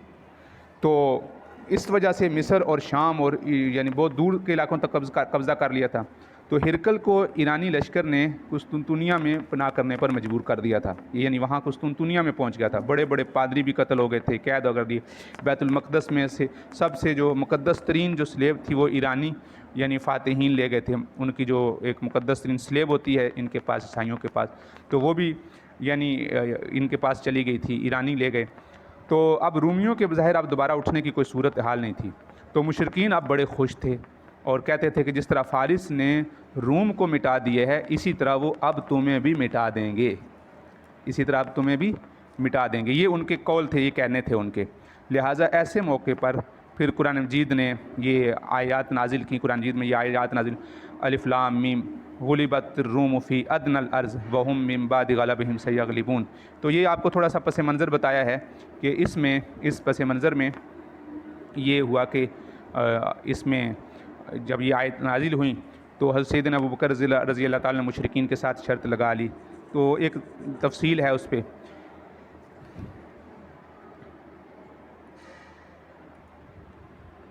تو اس وجہ سے مصر اور شام اور یعنی بہت دور کے علاقوں تک قبضہ کر لیا تھا۔ تو ہرقل کو ایرانی لشکر نے قسطنطنیہ میں پناہ کرنے پر مجبور کر دیا تھا، یعنی وہاں قسطنطنیہ میں پہنچ گیا تھا۔ بڑے بڑے پادری بھی قتل ہو گئے تھے، قید کر دیے۔ بیت المقدس میں سے سب سے جو مقدس ترین جو سلیب تھی وہ ایرانی یعنی فاتحین لے گئے تھے۔ ان کی جو ایک مقدس ترین سلیب ہوتی ہے ان کے پاس، عیسائیوں کے پاس، تو وہ بھی یعنی ان کے پاس چلی گئی تھی، ایرانی لے گئے۔ تو اب رومیوں کے بظاہر اب دوبارہ اٹھنے کی کوئی صورت حال نہیں تھی، تو مشرکین اب بڑے خوش تھے اور کہتے تھے کہ جس طرح فارس نے روم کو مٹا دیے ہے اسی طرح وہ اب تمہیں بھی مٹا دیں گے، اسی طرح اب تمہیں بھی مٹا دیں گے۔ یہ ان کے قول تھے، یہ کہنے تھے ان کے۔ لہٰذا ایسے موقع پر پھر قرآن مجید نے یہ آیات نازل کی، قرآن مجید میں یہ آیات نازل، الف لام میم غلبت الروم فی ادنی الارض وہم من بعد غلبہم سیغلبون۔ تو یہ آپ کو تھوڑا سا پس منظر بتایا ہے کہ اس پس منظر میں یہ ہوا کہ اس میں جب یہ آیت نازل ہوئیں تو حضرت سیدنا ابوبکر رضی اللہ تعالیٰ نے مشرکین کے ساتھ شرط لگا لی۔ تو ایک تفصیل ہے اس پہ۔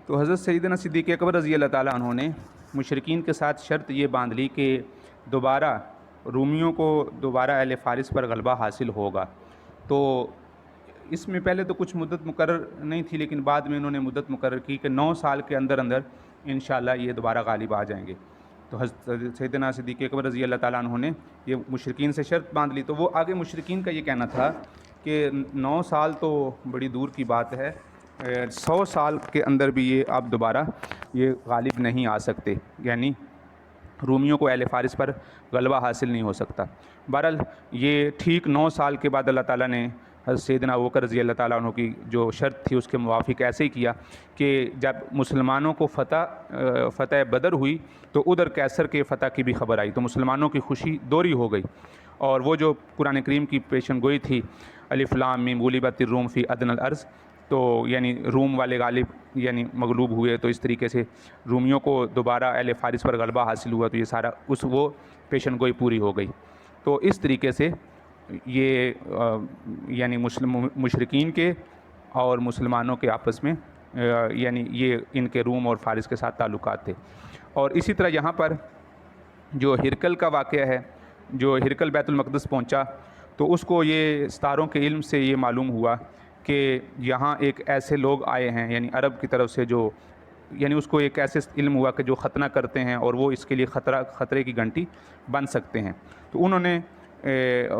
تو حضرت سیدنا صدیق اکبر رضی اللہ تعالیٰ عنہ نے مشرکین کے ساتھ شرط یہ باندھ لی کہ دوبارہ رومیوں کو دوبارہ اہل فارس پر غلبہ حاصل ہوگا۔ تو اس میں پہلے تو کچھ مدت مقرر نہیں تھی، لیکن بعد میں انہوں نے مدت مقرر کی کہ 9 سال کے اندر انشاءاللہ یہ دوبارہ غالب آ جائیں گے۔ تو حضرت سیدنا صدیق اکبر رضی اللہ تعالیٰ عنہ نے یہ مشرکین سے شرط باندھ لی۔ تو وہ آگے مشرکین کا یہ کہنا تھا کہ 9 سال تو بڑی دور کی بات ہے، 100 سال کے اندر بھی یہ اب دوبارہ یہ غالب نہیں آ سکتے، یعنی رومیوں کو اہل فارس پر غلبہ حاصل نہیں ہو سکتا۔ بہرحال یہ ٹھیک 9 سال کے بعد اللہ تعالیٰ نے حضرت سیدنا ابوبکر رضی اللہ تعالیٰ عنہ کی جو شرط تھی اس کے موافق ایسے ہی کیا کہ جب مسلمانوں کو فتح بدر ہوئی تو ادھر کیسر کے فتح کی بھی خبر آئی، تو مسلمانوں کی خوشی دوہری ہو گئی، اور وہ جو قرآن کریم کی پیشن گوئی تھی الف لام میم غلبت الروم فی ادنی الارض، تو یعنی روم والے غالب یعنی مغلوب ہوئے، تو اس طریقے سے رومیوں کو دوبارہ اہل فارس پر غلبہ حاصل ہوا، تو یہ سارا وہ پیشن گوئی پوری ہو گئی۔ تو اس طریقے سے یہ یعنی مشرکین کے اور مسلمانوں کے آپس میں یعنی یہ ان کے روم اور فارس کے ساتھ تعلقات تھے۔ اور اسی طرح یہاں پر جو ہرقل کا واقعہ ہے، جو ہرقل بیت المقدس پہنچا تو اس کو یہ ستاروں کے علم سے یہ معلوم ہوا کہ یہاں ایک ایسے لوگ آئے ہیں، یعنی عرب کی طرف سے، جو یعنی اس کو ایک ایسے علم ہوا کہ جو ختنہ کرتے ہیں اور وہ اس کے لیے خطرے کی گھنٹی بن سکتے ہیں۔ تو انہوں نے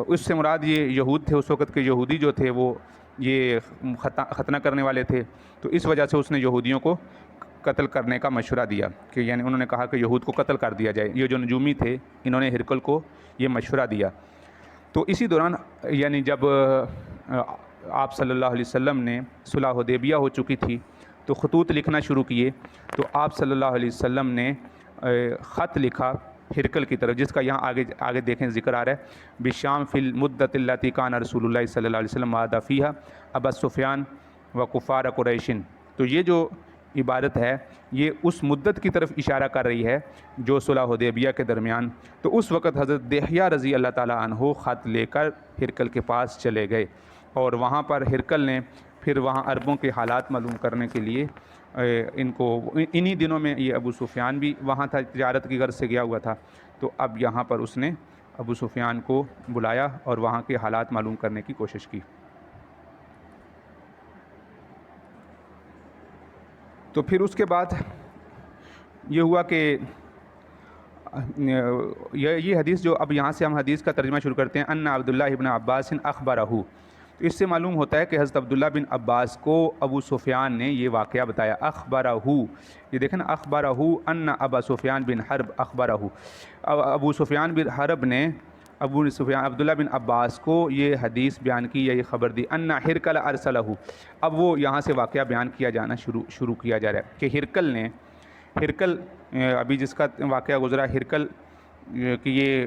اس سے مراد یہ یہود تھے، اس وقت کے یہودی جو تھے وہ یہ ختنہ کرنے والے تھے، تو اس وجہ سے اس نے یہودیوں کو قتل کرنے کا مشورہ دیا کہ یعنی انہوں نے کہا کہ یہود کو قتل کر دیا جائے۔ یہ جو نجومی تھے انہوں نے ہرقل کو یہ مشورہ دیا۔ تو اسی دوران یعنی جب آپ صلی اللہ علیہ وسلم نے صلح حدیبیہ ہو چکی تھی تو خطوط لکھنا شروع کیے، تو آپ صلی اللہ علیہ وسلم نے خط لکھا ہرقل کی طرف، جس کا یہاں آگے دیکھیں ذکر آ رہا ہے، بالشام فی المدت التی کان رسول اللہ صلی اللہ علیہ وسلم وعد فیہا ابا سفیان و کفار قریش۔ تو یہ جو عبارت ہے یہ اس مدت کی طرف اشارہ کر رہی ہے جو صلح حدیبیہ کے درمیان. تو اس وقت حضرت دحیہ رضی اللہ تعالیٰ عنہ خط لے کر ہرقل کے پاس چلے گئے اور وہاں پر ہرقل نے پھر وہاں عربوں کے حالات معلوم کرنے کے لیے ان کو انہی دنوں میں یہ ابو سفیان بھی وہاں تھا، تجارت کی غرض سے گیا ہوا تھا. تو اب یہاں پر اس نے ابو سفیان کو بلایا اور وہاں کے حالات معلوم کرنے کی کوشش کی. تو پھر اس کے بعد یہ ہوا کہ یہ حدیث جو اب یہاں سے ہم حدیث کا ترجمہ شروع کرتے ہیں. ان عبداللہ ابن عباس اخبرہ، تو اس سے معلوم ہوتا ہے کہ حضرت عبداللہ بن عباس کو ابو سفیان نے یہ واقعہ بتایا. اخبرہ، یہ دیکھیں نا، اخبرہ ان ابا سفیان بن حرب اخبرہ، ابو سفیان بن حرب نے عبداللہ بن عباس کو یہ حدیث بیان کی یا یہ خبر دی. ان ہرقل ارسلہ، اب وہ یہاں سے واقعہ بیان کیا جانا شروع کیا جا رہا ہے کہ ہرقل ابھی جس کا واقعہ گزرا، ہرقل کی یہ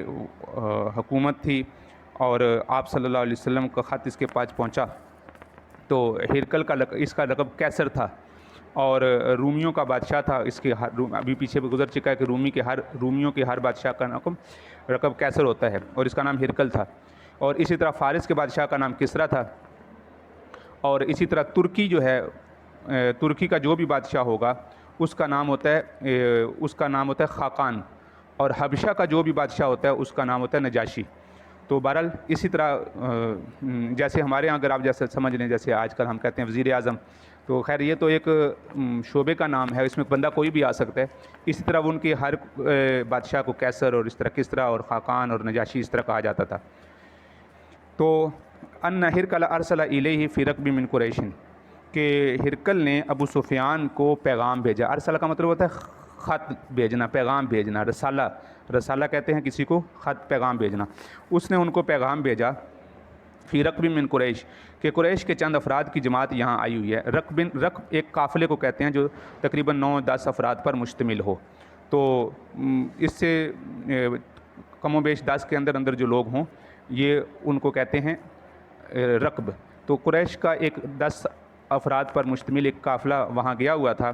حکومت تھی اور آپ صلی اللہ علیہ وسلم کا خط اس کے پاس پہنچا. تو ہرقل اس کا لقب کیسر تھا اور رومیوں کا بادشاہ تھا. اس کے ابھی پیچھے بھی گزر چکا ہے کہ رومیوں کے ہر بادشاہ کا رقب کیسر ہوتا ہے اور اس کا نام ہرقل تھا. اور اسی طرح فارس کے بادشاہ کا نام کسرا تھا. اور اسی طرح ترکی جو ہے، ترکی کا جو بھی بادشاہ ہوگا اس کا نام ہوتا ہے خاقان، اور حبشہ کا جو بھی بادشاہ ہوتا ہے اس کا نام ہوتا ہے نجاشی. تو بہرحال اسی طرح جیسے ہمارے یہاں اگر آپ جیسے سمجھ لیں جیسے آج کل ہم کہتے ہیں وزیر اعظم، تو خیر یہ تو ایک شعبے کا نام ہے، اس میں بندہ کوئی بھی آ سکتا ہے. اسی طرح ان کے ہر بادشاہ کو کیسر اور اس طرح کسرا اور خاقان اور نجاشی اس طرح کہا جاتا تھا. تو ان ہرقل ارسل الیہ فی رکب من قریش، کہ ہرقل نے ابو سفیان کو پیغام بھیجا. ارسل کا مطلب ہوتا ہے خط بھیجنا، پیغام بھیجنا. رسالہ کہتے ہیں کسی کو، خط پیغام بھیجنا. اس نے ان کو پیغام بھیجا فی رکب من قریش، کہ قریش کے چند افراد کی جماعت یہاں آئی ہوئی ہے. رکب ایک قافلے کو کہتے ہیں جو تقریباً 9-10 افراد پر مشتمل ہو. تو اس سے کم و بیش 10 کے اندر جو لوگ ہوں یہ ان کو کہتے ہیں رکب. تو قریش کا ایک 10 افراد پر مشتمل ایک قافلہ وہاں گیا ہوا تھا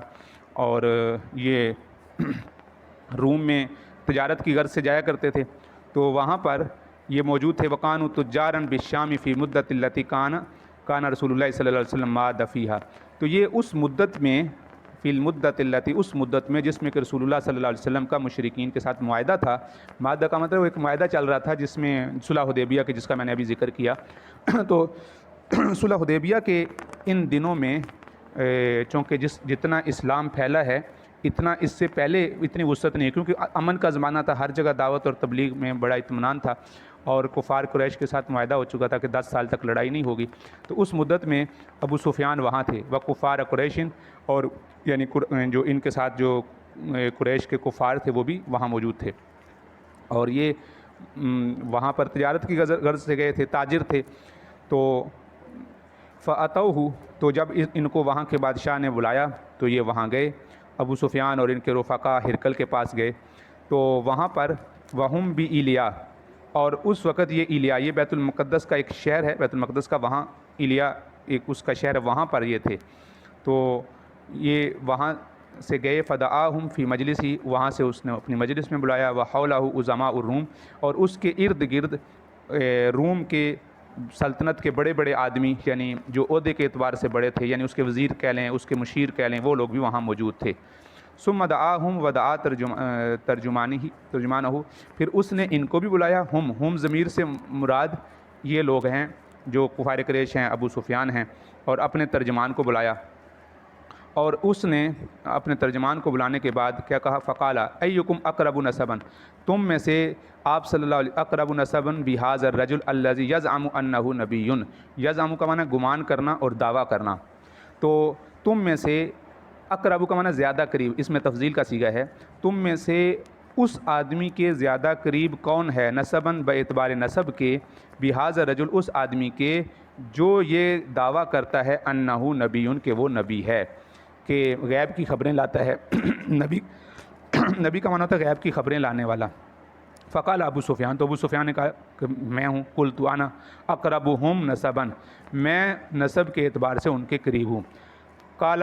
اور یہ روم میں تجارت کی غرض سے جایا کرتے تھے. تو وہاں پر یہ موجود تھے. وقانوا تجارا بالشام فی مدت التی کان رسول اللہ صلی اللہ علیہ وسلم ماد فیہا، تو یہ اس مدت میں فی المدت التی، اس مدت میں جس میں کہ رسول اللہ صلی اللہ علیہ وسلم کا مشرکین کے ساتھ معاہدہ تھا. معاہدہ کا مطلب ایک معاہدہ چل رہا تھا جس میں صلح حدیبیہ کے، جس کا میں نے ابھی ذکر کیا. تو صلح حدیبیہ کے ان دنوں میں چونکہ جتنا اسلام پھیلا ہے اتنا اس سے پہلے اتنی وسعت نہیں، کیونکہ امن کا زمانہ تھا، ہر جگہ دعوت اور تبلیغ میں بڑا اطمینان تھا اور کفار قریش کے ساتھ معاہدہ ہو چکا تھا کہ 10 سال تک لڑائی نہیں ہوگی. تو اس مدت میں ابو سفیان وہاں تھے، وہ کفار قریشن، اور یعنی جو ان کے ساتھ جو قریش کے کفار تھے وہ بھی وہاں موجود تھے. اور یہ وہاں پر تجارت کی غرض سے گئے تھے، تاجر تھے. تو فَأَتَوْهُ، تو جب ان کو وہاں کے بادشاہ نے بلایا تو یہ وہاں گئے. ابو سفیان اور ان کے رفقا ہرقل کے پاس گئے. تو وہاں پر وہم بھی ایلیا، اور اس وقت یہ ایلیا، یہ بیت المقدس کا ایک شہر ہے، بیت المقدس کا، وہاں ایلیا ایک اس کا شہر ہے، وہاں پر یہ تھے. تو یہ وہاں سے گئے. فدعاہم فی مجلسی، وہاں سے اس نے اپنی مجلس میں بلایا. وحولہ عظماء الروم، اور اس کے ارد گرد روم کے سلطنت کے بڑے بڑے آدمی، یعنی جو عہدے کے اعتبار سے بڑے تھے، یعنی اس کے وزیر کہہ لیں، اس کے مشیر کہہ لیں، وہ لوگ بھی وہاں موجود تھے. ثم دعاہم ودعا ترجمانہ، پھر اس نے ان کو بھی بلایا. ہم ضمیر سے مراد یہ لوگ ہیں جو کفار قریش ہیں، ابو سفیان ہیں، اور اپنے ترجمان کو بلایا. اور اس نے اپنے ترجمان کو بلانے کے بعد کیا کہا؟ فقال ایکم اقرب نسبا، تم میں سے آپ صلی اللہ علیہ اقرب نسبا بہذا الرجل الذی یزعم انہ نبی. یزعم کا معنی گمان کرنا اور دعویٰ کرنا. تو تم میں سے، اقرب کا معنی زیادہ قریب، اس میں تفضیل کا صیغہ ہے. تم میں سے اس آدمی کے زیادہ قریب کون ہے؟ نسباً باعتبار نسب کے، بہذا الرجل اس آدمی کے جو یہ دعویٰ کرتا ہے انہ نبی، کہ وہ نبی ہے، کہ غیب کی خبریں لاتا ہے. نبی کا معنی ہوتا ہے غیب کی خبریں لانے والا. فقال ابو سفیان، تو ابو سفیان نے کہا کہ میں ہوں. قلت انا اقربہم نسبا، میں نسب کے اعتبار سے ان کے قریب ہوں. قال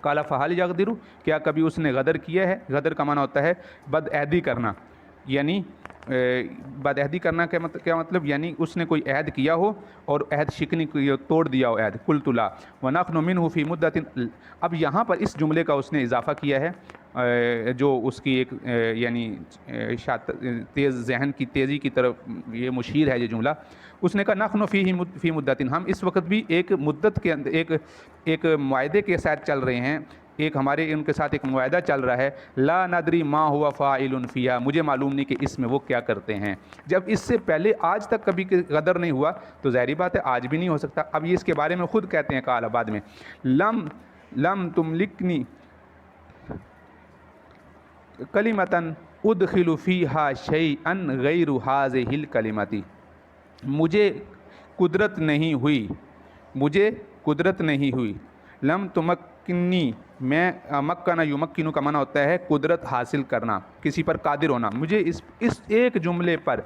کالا فہل یغدر، کیا کبھی اس نے غدر کیا ہے؟ غدر کا معنی ہوتا ہے بد عہدی کرنا، یعنی بد عہدی کرنا کیا مطلب؟ یعنی اس نے کوئی عہد کیا ہو اور عہد شکنی توڑ دیا ہو عہد. قلت لا ونحن منه فی مدت. اب یہاں پر اس جملے کا اس نے اضافہ کیا ہے جو اس کی ایک یعنی تیز ذہن کی تیزی کی طرف یہ مشیر ہے یہ جملہ. اس نے کہا نحن فی مدت، ہم اس وقت بھی ایک مدت کے اندر ایک معاہدے کے ساتھ چل رہے ہیں، ایک ہمارے ان کے ساتھ ایک معاہدہ چل رہا ہے. لا ندری ما ہوا فاعل فیہا، مجھے معلوم نہیں کہ اس میں وہ کیا کرتے ہیں. جب اس سے پہلے آج تک کبھی غدر نہیں ہوا تو ظاہری بات ہے آج بھی نہیں ہو سکتا. اب یہ اس کے بارے میں خود کہتے ہیں قال بعد میں لم تملکنی کلمتاً ادخل فیہا شیئا غیر ہذہ الکلمۃ، مجھے قدرت نہیں ہوئی. لم تمکنی، میں مکنا یمکنو کا معنی ہوتا ہے قدرت حاصل کرنا، کسی پر قادر ہونا. مجھے اس ایک جملے پر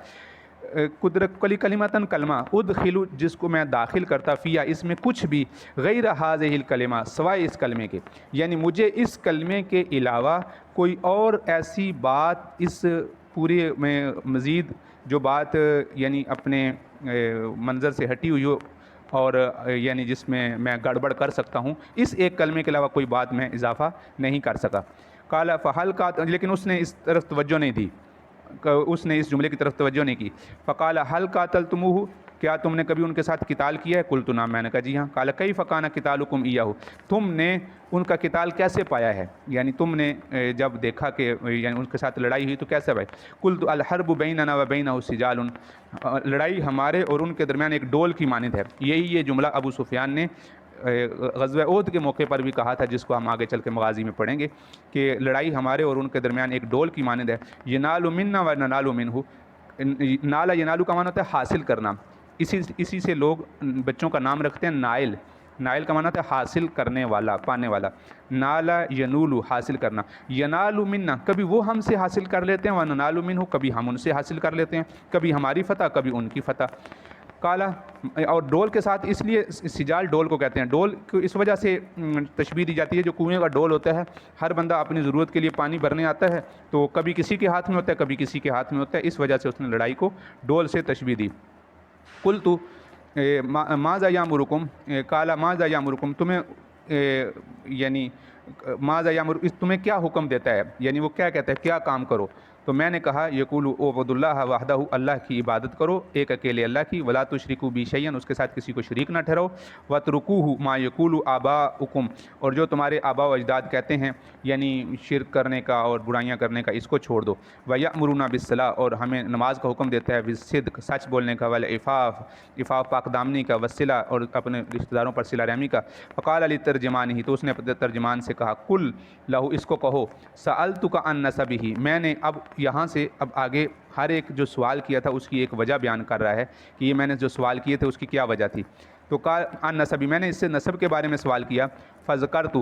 قدرت کلمتاً کلمہ ادخلو جس کو میں داخل کرتا فیہا اس میں کچھ بھی غیر ہذہ الکلمہ سوائے اس کلمے کے، یعنی مجھے اس کلمے کے علاوہ کوئی اور ایسی بات اس پورے میں مزید جو بات یعنی اپنے منظر سے ہٹی ہوئی ہو اور یعنی جس میں گڑبڑ کر سکتا ہوں، اس ایک کلمے کے علاوہ کوئی بات میں اضافہ نہیں کر سکا. قال فہل کا، لیکن اس نے اس طرف توجہ نہیں دی، اس نے اس جملے کی طرف توجہ نہیں کی. فقال هل قاتلتموه، کیا تم نے کبھی ان کے ساتھ قتال کیا ہے؟ قلت نعم، میں نے کہا جی ہاں. قال کیف کان قتالکم ایاہ، تم نے ان کا قتال کیسے پایا ہے، یعنی تم نے جب دیکھا کہ یعنی ان کے ساتھ لڑائی ہوئی تو کیسے پائی؟ قلت الحرب بیننا وبینہ سجال، لڑائی ہمارے اور ان کے درمیان ایک ڈول کی مانند ہے. یہی یہ جملہ ابو سفیان نے غزوہ احد کے موقع پر بھی کہا تھا، جس کو ہم آگے چل کے مغازی میں پڑھیں گے کہ لڑائی ہمارے اور ان کے درمیان ایک ڈول کی مانند ہے. ینال منا و ننال منہ، نالا ینالو کا معنی ہوتا ہے حاصل کرنا، اسی سے لوگ بچوں کا نام رکھتے ہیں نائل. نائل کا معنی ہوتا ہے حاصل کرنے والا، پانے والا. نالا ینولو حاصل کرنا. ینالو منا، کبھی وہ ہم سے حاصل کر لیتے ہیں، وننالو منہ کبھی ہم ان سے حاصل کر لیتے ہیں، کبھی ہماری فتح کبھی ان کی فتح. کالا، اور ڈول کے ساتھ اس لیے سجال ڈول کو کہتے ہیں. ڈول کو اس وجہ سے تشبیہ دی جاتی ہے، جو کنویں کا ڈول ہوتا ہے ہر بندہ اپنی ضرورت کے لیے پانی بھرنے آتا ہے تو کبھی کسی کے ہاتھ میں ہوتا ہے کبھی کسی کے ہاتھ میں ہوتا ہے، اس وجہ سے اس نے لڑائی کو ڈول سے تشبیہ دی. قلت ماذا یامرکم، قال ماذا یامرکم، تمہیں یعنی ماذا یامر، تمہیں کیا حکم دیتا ہے، یعنی وہ کیا کہتا ہے کیا کام کرو. تو میں نے کہا یقول اعبدوا اللہ وحدہ، اللہ کی عبادت کرو ایک اکیلے اللہ کی. ولا تشرکوا بہ شیئا، اس کے ساتھ کسی کو شریک نہ ٹھہراؤ. واترکوہ ما یقول آباؤکم، اور جو تمہارے آباء و اجداد کہتے ہیں یعنی شرک کرنے کا اور برائیاں کرنے کا، اس کو چھوڑ دو. ویأمرنا بالصلاۃ، اور ہمیں نماز کا حکم دیتا ہے. بالصدق، سچ بولنے کا. والعفاف، عفاف پاک دامنی کا. والصلہ، اور اپنے رشتہ داروں پر صلہ رحمی کا. فقال لترجمانہ، تو اس نے اپنے ترجمان سے کہا قل لہو، اس کو کہو سألتک عن نسبہ، میں نے اب یہاں سے اب آگے ہر ایک جو سوال کیا تھا اس کی ایک وجہ بیان کر رہا ہے کہ یہ میں نے جو سوال کیے تھے اس کی کیا وجہ تھی. تو قال عن نسبی، میں نے اس سے نسب کے بارے میں سوال کیا. فذکرت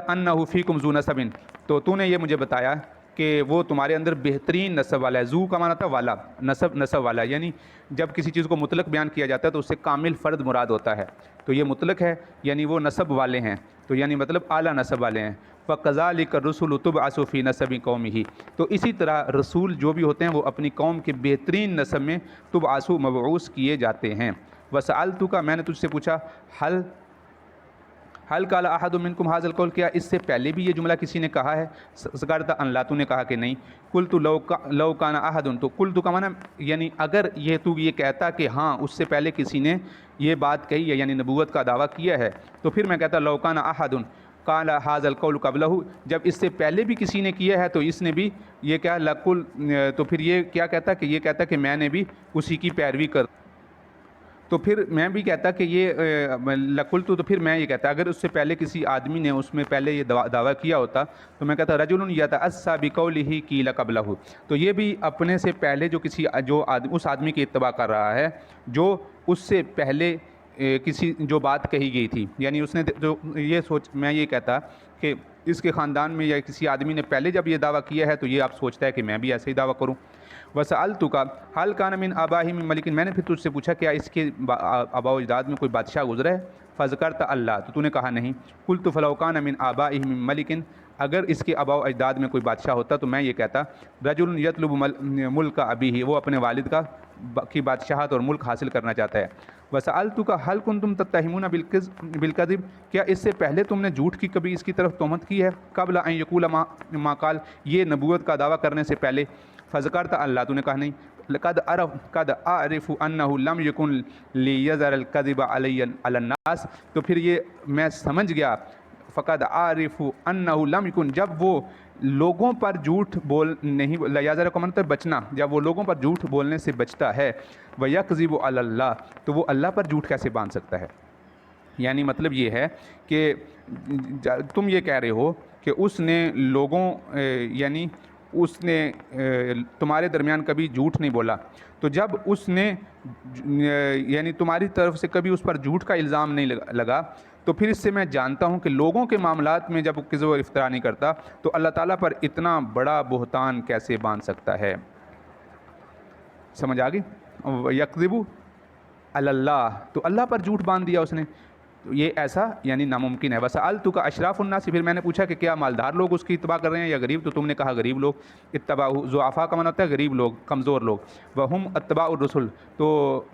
انہ فیکم ذو نسب، تو نے یہ مجھے بتایا کہ وہ تمہارے اندر بہترین نسب والا ہے. ذو کا معنی تھا والا، نسب والا، یعنی جب کسی چیز کو مطلق بیان کیا جاتا ہے تو اس سے کامل فرد مراد ہوتا ہے. تو یہ مطلق ہے یعنی وہ نسب والے ہیں، تو یعنی مطلب اعلیٰ نسب والے ہیں. فَكَذَلِكَ الرُّسُلُ تُبْعَثُ فِي نَسَبِ قَوْمِهِ، تو اسی طرح رسول جو بھی ہوتے ہیں وہ اپنی قوم کے بہترین نسب میں تبعث مبعوث کیے جاتے ہیں. وَسَأَلْتُكَ، میں نے تجھ سے پوچھا حل قال احد منکم ھذا القول، کیا اس سے پہلے بھی یہ جملہ کسی نے کہا ہے؟ ذکرت ان لا، تو نے کہا کہ نہیں. قلت لو کان احد، تو قلت کا معنی یعنی اگر تو یہ کہتا کہ ہاں اس سے پہلے کسی نے یہ بات کہی ہے یعنی نبوت کا دعویٰ کیا ہے، تو پھر میں کہتا لو کان احد قال ھذا القول قبلہ، جب اس سے پہلے بھی کسی نے کیا ہے تو اس نے بھی یہ کیا لقل، تو پھر یہ کیا کہتا کہ یہ کہتا کہ میں نے بھی اسی کی پیروی کر. تو پھر میں بھی کہتا کہ یہ لقلت، تو پھر میں یہ کہتا اگر اس سے پہلے کسی آدمی نے اس میں پہلے یہ دعویٰ کیا ہوتا تو میں کہتا رجل یتأسی بقولہ قیل قبلہ، تو یہ بھی اپنے سے پہلے جو اس آدمی کی اتباع کر رہا ہے جو اس سے پہلے کسی جو بات کہی گئی تھی، یعنی اس نے جو یہ میں یہ کہتا کہ اس کے خاندان میں یا کسی آدمی نے پہلے جب یہ دعویٰ کیا ہے تو یہ آپ سوچتا ہے کہ میں بھی ایسے ہی دعویٰ کروں. وسألتک حل کان من آبائہ من ملک، میں نے پھر تجھ سے پوچھا کیا اس کے آباء و اجداد میں کوئی بادشاہ گزرا ہے؟ فذکرت اللہ، تو تو نے کہا نہیں۔ قلت فلو کان من آبائہ من ملک، اگر اس کے آباء و اجداد میں کوئی بادشاہ ہوتا تو میں یہ کہتا رجل یطلب ملک ابیہ، وہ اپنے والد کی بادشاہت اور ملک حاصل کرنا چاہتا ہے۔ وسألتک هل کنتم تتہمون بالکذب، کیا اس سے پہلے تم نے جھوٹ کی کبھی اس کی طرف تہمت کی ہے؟ قبل ان یقول ما قال، یہ نبوت کا دعویٰ کرنے سے پہلے۔ فذکرت اللہ، تو نے کہا نہیں۔ قد اعرف انه لم يكن ليظهر الكذب علی الناس، تو پھر یہ میں سمجھ گیا، فقد اعرف انه لم يكن، جب وہ لوگوں پر جھوٹ بول نہیں، لیظہر کا مطلب بچنا، جب وہ لوگوں پر جھوٹ بولنے سے بچتا ہے، ویکذب علی اللہ، تو وہ اللہ پر جھوٹ کیسے باندھ سکتا ہے؟ یعنی مطلب یہ ہے کہ تم یہ کہہ رہے ہو کہ اس نے لوگوں یعنی اس نے تمہارے درمیان کبھی جھوٹ نہیں بولا، تو جب اس نے یعنی تمہاری طرف سے کبھی اس پر جھوٹ کا الزام نہیں لگا، تو پھر اس سے میں جانتا ہوں کہ لوگوں کے معاملات میں جب کذب و افطرا نہیں کرتا تو اللہ تعالیٰ پر اتنا بڑا بہتان کیسے باندھ سکتا ہے؟ سمجھ آ گئی؟ یکذب علی اللہ، تو اللہ پر جھوٹ باندھ دیا اس نے، تو یہ ایسا یعنی ناممکن ہے۔ وسألتک اشراف الناس، پھر میں نے پوچھا کہ کیا مالدار لوگ اس کی اتباع کر رہے ہیں یا غریب، تو تم نے کہا غریب لوگ۔ اتباع ضعفاء کا معنی ہوتا ہے غریب لوگ، کمزور لوگ۔ وہم اتباع الرسل، تو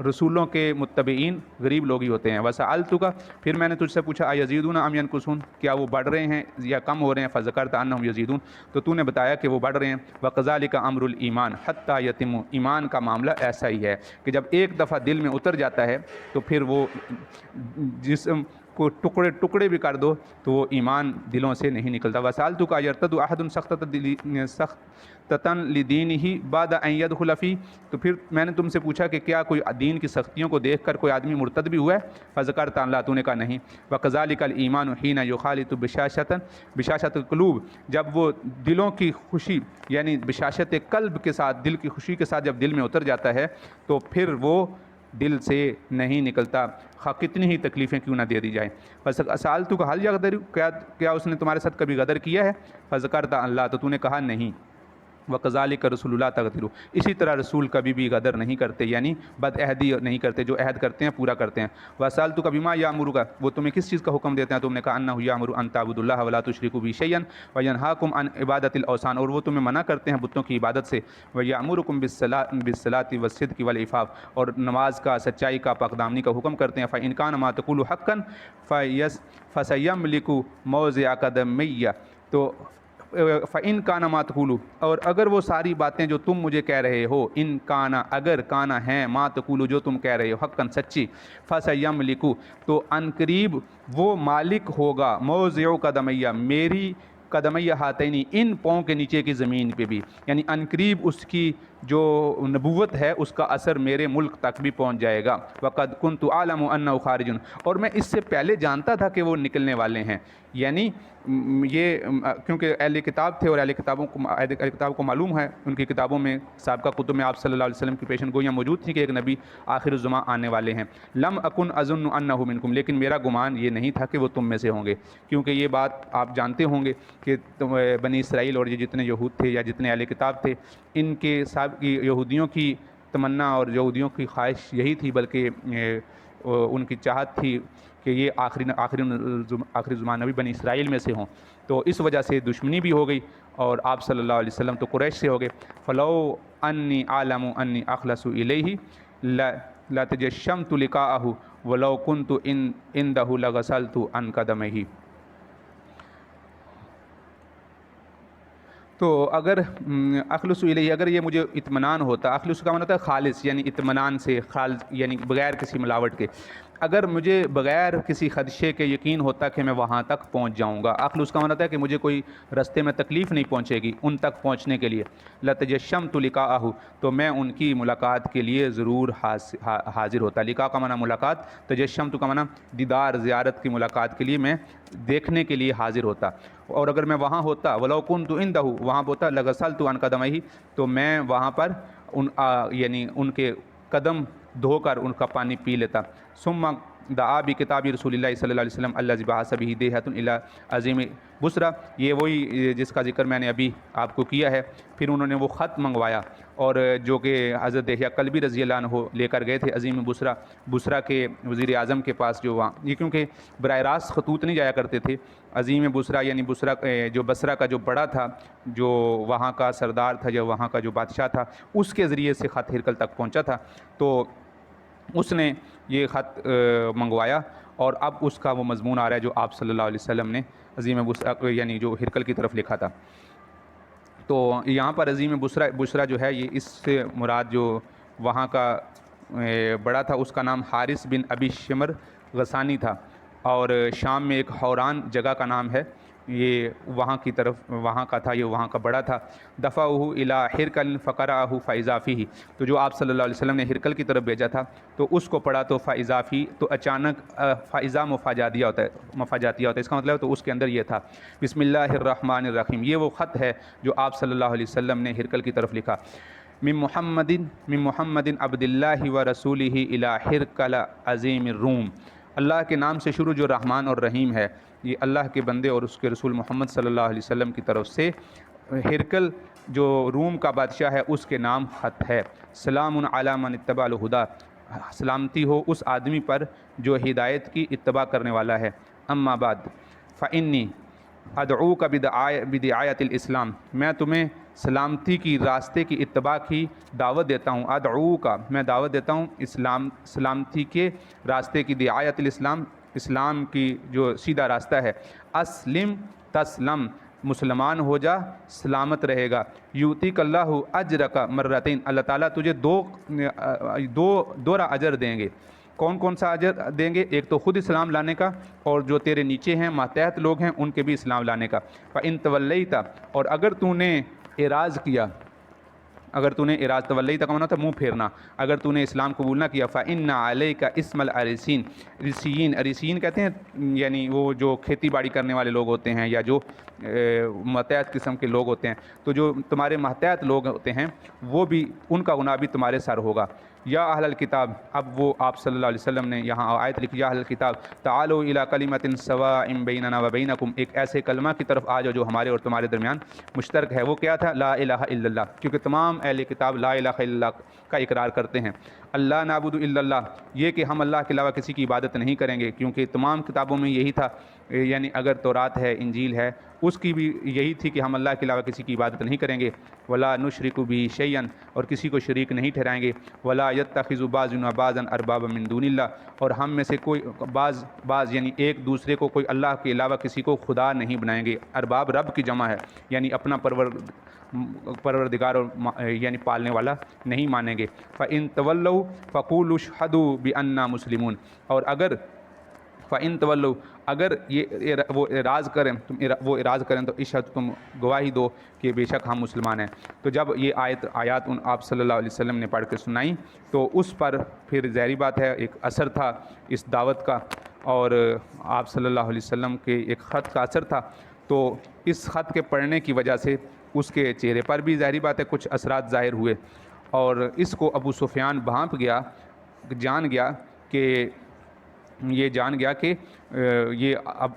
رسولوں کے متبعین غریب لوگ ہی ہوتے ہیں۔ وسألتک، پھر میں نے تجھ سے پوچھا ایزیدون ام ینقصون، کیا وہ بڑھ رہے ہیں یا کم ہو رہے ہیں؟ فذکرت انہم یزیدون، تو تو نے بتایا کہ وہ بڑھ رہے ہیں۔ وکذالک امر الایمان حتی یتم، ایمان کا معاملہ ایسا ہی ہے کہ جب ایک دفعہ دل میں اتر جاتا ہے تو پھر وہ جسم کو ٹکڑے ٹکڑے بھی کر دو تو وہ ایمان دلوں سے نہیں نکلتا۔ وسألتک ایرتد احد سخطۃ لدینہ بعد ان یدخل فیہ، تو پھر میں نے تم سے پوچھا کہ کیا کوئی دین کی سختیوں کو دیکھ کر کوئی آدمی مرتد بھی ہوا ہے؟ فذکرت اللہ، تو نے کہا نہیں۔ وکذالک الایمان حین یخالط بشاشۃ القلوب، جب وہ دلوں کی خوشی یعنی بشاشت قلب کے ساتھ، دل کی خوشی کے ساتھ جب دل میں اتر جاتا ہے تو پھر وہ دل سے نہیں نکلتا، خواہ کتنی ہی تکلیفیں کیوں نہ دے دی جائیں۔ فسألتک حل یغدر، کیا اس نے تمہارے ساتھ کبھی غدر کیا ہے؟ فذکرت اللہ، تو نے کہا نہیں۔ وکذالک رسول اللہ تغدر، اسی طرح رسول کبھی بھی غدر نہیں کرتے، یعنی بد عہدی نہیں کرتے، جو عہد کرتے ہیں پورا کرتے ہیں۔ وسألتک بما یأمرک، وہ تمہیں کس چیز کا حکم دیتے ہیں؟ تم نے کہا انہ یأمر ان تعبدوا اللہ ولا تشرکوا بہ شیئا وینہاکم عن عبادۃ الاوثان، اور وہ تمہیں منع کرتے ہیں بتوں کی عبادت سے۔ ویأمرکم بالصلاۃ والصدق والعفاف، اور نماز کا، سچائی کا، پاکدامنی کا حکم کرتے ہیں۔ فإن کان ما تقول حقا فسیملک موضع قدمیہ، تو فإن کان ما تقول، اور اگر وہ ساری باتیں جو تم مجھے کہہ رہے ہو، ان کانا، اگر کانا ہیں، ما تقول جو تم کہہ رہے ہو، حقا سچی، فسیملک، تو ان قریب وہ مالک ہوگا، موضع قدمیہ، میری قدمیہ ہاتینی، ان پاؤں کے نیچے کی زمین پہ بھی، یعنی ان قریب اس کی جو نبوت ہے اس کا اثر میرے ملک تک بھی پہنچ جائے گا۔ وقد كنت اعلم انه خارج، اور میں اس سے پہلے جانتا تھا کہ وہ نکلنے والے ہیں، یعنی یہ کیونکہ اہل کتاب تھے اور اہل کتاب کو معلوم ہے، ان کی کتابوں میں، سابقہ کتب میں آپ صلی اللہ علیہ وسلم کی پیشن گوئیاں موجود تھیں کہ ایک نبی آخر الزمان آنے والے ہیں۔ لم اکن اظن انہ منکم، لیکن میرا گمان یہ نہیں تھا کہ وہ تم میں سے ہوں گے، کیونکہ یہ بات آپ جانتے ہوں گے کہ بنی اسرائیل اور یہ جتنے یہود تھے یا جتنے اہل کتاب تھے، ان کے یہودیوں کی تمنا اور یہودیوں کی خواہش یہی تھی، بلکہ ان کی چاہت تھی کہ یہ آخری زمان نبی بنی اسرائیل میں سے ہوں، تو اس وجہ سے دشمنی بھی ہو گئی، اور آپ صلی اللہ علیہ وسلم تو قریش سے ہو گئے۔ فلو انی عالم انی اخلص الیہ لتجشمت لقاءہ ولو کنت عندہ لغسلت عن قدمہ، تو اگر اخلص الیہ، اگر یہ مجھے اطمینان ہوتا، اخلص کا معنی ہوتا ہے خالص، یعنی اطمینان سے، خالص یعنی بغیر کسی ملاوٹ کے، اگر مجھے بغیر کسی خدشے کے یقین ہوتا کہ میں وہاں تک پہنچ جاؤں گا، اخلص کا معنی ہوتا ہے کہ مجھے کوئی رستے میں تکلیف نہیں پہنچے گی ان تک پہنچنے کے لیے، لتجشمت لقاءہ، تو میں ان کی ملاقات کے لیے ضرور حاضر ہوتا۔ لقاء کا معنی ملاقات، تجشمت کا معنی دیدار، زیارت کی ملاقات کے لیے میں دیکھنے کے لیے حاضر ہوتا، اور اگر میں وہاں ہوتا، ولو کنت عندہ، وہاں ہوتا، لغسلت عن قدمہ، تو میں وہاں پر یعنی ان کے قدم دھو کر ان کا پانی پی لیتا۔ ثم دعا بکتاب رسول اللہ صلی اللہ علیہ وسلم الذی بعث بہ دیہۃ الی عظیم بصرہ، یہ وہی جس کا ذکر میں نے ابھی آپ کو کیا ہے۔ پھر انہوں نے وہ خط منگوایا اور جو کہ حضرت دہیہ کلبی رضی اللہ عنہ لے کر گئے تھے عظیم بصرہ کے وزیر اعظم کے پاس، جو وہاں یہ کیونکہ براہ راست خطوط نہیں جایا کرتے تھے، عظیم بصرہ یعنی بصرہ جو بصرہ کا جو بڑا تھا، جو وہاں کا سردار تھا، جو وہاں کا جو بادشاہ تھا، اس کے ذریعے سے خط ہرقل تک پہنچا تھا۔ تو اس نے یہ خط منگوایا اور اب اس کا وہ مضمون آ رہا ہے جو آپ صلی اللہ علیہ وسلم نے عظیم بصرہ یعنی جو ہرقل کی طرف لکھا تھا۔ تو یہاں پر عظیم بصرہ جو ہے، یہ اس سے مراد جو وہاں کا بڑا تھا، اس کا نام حارث بن ابی شمر غسانی تھا، اور شام میں ایک حوران جگہ کا نام ہے، یہ وہاں کی طرف وہاں کا تھا، یہ وہاں کا بڑا تھا۔ دفعہ الی ہرقل فقرأہ فاذا فیہ، تو جو آپ صلی اللہ علیہ وسلم نے ہرقل کی طرف بھیجا تھا تو اس کو پڑھا تو فاذا فیہ، تو اچانک فاذا مفاجاتیہ ہوتا ہے، اس کا مطلب تو اس کے اندر یہ تھا بسم اللہ الرحمن الرحیم، یہ وہ خط ہے جو آپ صلی اللہ علیہ وسلم نے ہرقل کی طرف لکھا۔ من محمد عبد اللہ و رسولہ الی ہرقل عظیم الروم، اللہ کے نام سے شروع جو رحمان اور رحیم ہے، یہ اللہ کے بندے اور اس کے رسول محمد صلی اللہ علیہ وسلم کی طرف سے ہرقل جو روم کا بادشاہ ہے اس کے نام خط ہے۔ سلام علی من اتبع الہدی، سلامتی ہو اس آدمی پر جو ہدایت کی اتباع کرنے والا ہے۔ اما بعد فانی ادعوک بدعایت الاسلام، میں تمہیں سلامتی کی راستے کی اتباع کی دعوت دیتا ہوں۔ ادعوک، میں دعوت دیتا ہوں سلامتی کے راستے کی، دعایت الاسلام، اسلام کی جو سیدھا راستہ ہے۔ اسلم تسلم، مسلمان ہو جا سلامت رہے گا۔ یؤتیک اللہ اجرک مرتین، اللہ تعالیٰ تجھے دورہ اجر دیں گے۔ کون کون سا اجر دیں گے؟ ایک تو خود اسلام لانے کا، اور جو تیرے نیچے ہیں ماتحت لوگ ہیں ان کے بھی اسلام لانے کا۔ فَإِن تَوَلَّيْتَ، اور اگر تو نے اعراض کیا، اگر تو نے اعراض، تولیت کا معنی ہوتا ہے منہ پھیرنا، اگر تو نے اسلام قبول نہ کیا، فَإِنَّ عَلَيْكَ اسْمَ الْأَرِسِينَ، ارسین کہتے ہیں یعنی وہ جو کھیتی باڑی کرنے والے لوگ ہوتے ہیں یا جو ماتحت قسم کے لوگ ہوتے ہیں، تو جو تمہارے ماتحت لوگ ہوتے ہیں وہ بھی، ان کا گناہ بھی تمہارے سر ہوگا۔ یا اہل الکتاب، اب وہ آپ صلی اللہ علیہ وسلم نے یہاں آیت لکھی، یا اہل الکتاب تعالوا الی کلمۃ سواء بیننا وبینکم، ایک ایسے کلمہ کی طرف آ جاؤ جو ہمارے اور تمہارے درمیان مشترک ہے۔ وہ کیا تھا؟ لا الہ الا اللہ، کیونکہ تمام اہل کتاب لا الہ الا اللہ کا اقرار کرتے ہیں۔ اللہ نعبد الا اللہ، یہ کہ ہم اللہ کے علاوہ کسی کی عبادت نہیں کریں گے، کیونکہ تمام کتابوں میں یہی تھا، یعنی اگر تورات ہے، انجیل ہے، اس کی بھی یہی تھی کہ ہم اللہ کے علاوہ کسی کی عبادت نہیں کریں گے۔ ولا نشرک بہ شیئا، اور کسی کو شریک نہیں ٹھہرائیں گے۔ ولا یتخذ بعضنا بعضا اربابا من دون اللہ، اور ہم میں سے کوئی بعض یعنی ایک دوسرے کو کوئی اللہ کے علاوہ کسی کو خدا نہیں بنائیں گے۔ ارباب رب کی جمع ہے، یعنی اپنا پروردگار اور یعنی پالنے والا نہیں مانیں گے۔ فَإِن تَوَلَّوْا فَقُولُوا اشْهَدُوا بِأَنَّا مُسْلِمُونَ، اور اگر فَإِن تَوَلَّوْا، اگر وہ اعراض کریں تو اشہد، تم گواہی دو کہ بے شک ہم مسلمان ہیں۔ تو جب یہ آیات آپ صلی اللہ علیہ وسلم نے پڑھ کے سنائیں تو اس پر پھر ظاہری بات ہے ایک اثر تھا اس دعوت کا، اور آپ صلی اللہ علیہ وسلم کے ایک خط کا اثر تھا۔ تو اس خط کے پڑھنے کی وجہ سے اس کے چہرے پر بھی ظاہری بات ہے کچھ اثرات ظاہر ہوئے، اور اس کو ابو سفیان بھانپ گیا، جان گیا کہ یہ اب